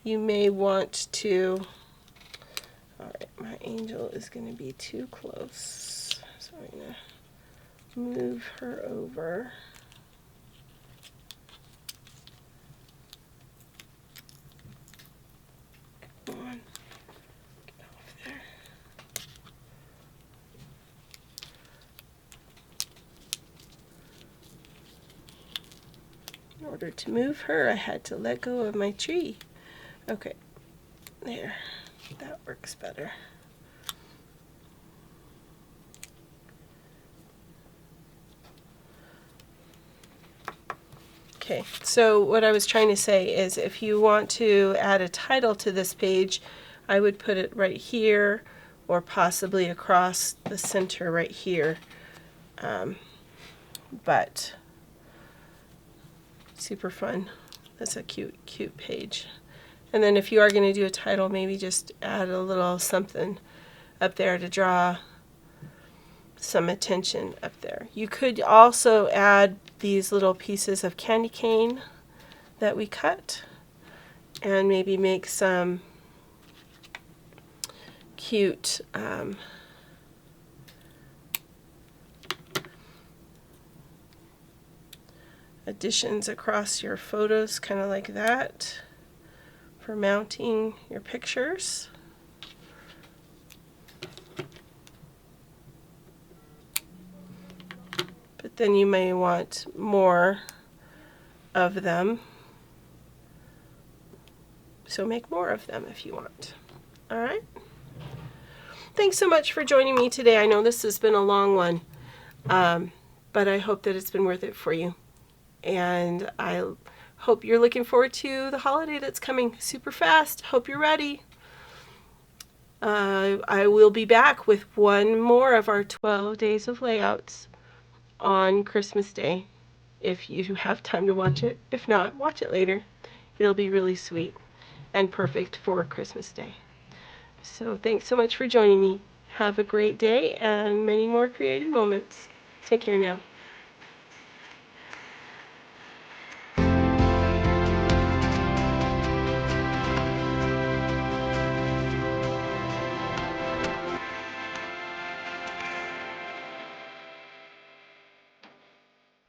you may want to, all right, my angel is going to be too close, so I'm going to move her over. Come on, get off there. In order to move her, I had to let go of my tree. Okay, there, that works better. Okay, so what I was trying to say is if you want to add a title to this page, I would put it right here or possibly across the center right here. But super fun. That's a cute page. And then if you are going to do a title, maybe just add a little something up there to draw some attention up there. You could also add these little pieces of candy cane that we cut and maybe make some cute additions across your photos, kind of like that, for mounting your pictures. But then you may want more of them, so make more of them if you want. All right? Thanks so much for joining me today. I know this has been a long one, but I hope that it's been worth it for you. And I hope you're looking forward to the holiday that's coming super fast. Hope you're ready. I will be back with one more of our 12 days of layouts on Christmas Day, if you have time to watch it. If not, watch it later. It'll be really sweet and perfect for Christmas Day. So thanks so much for joining me. Have a great day and many more creative moments. Take care now.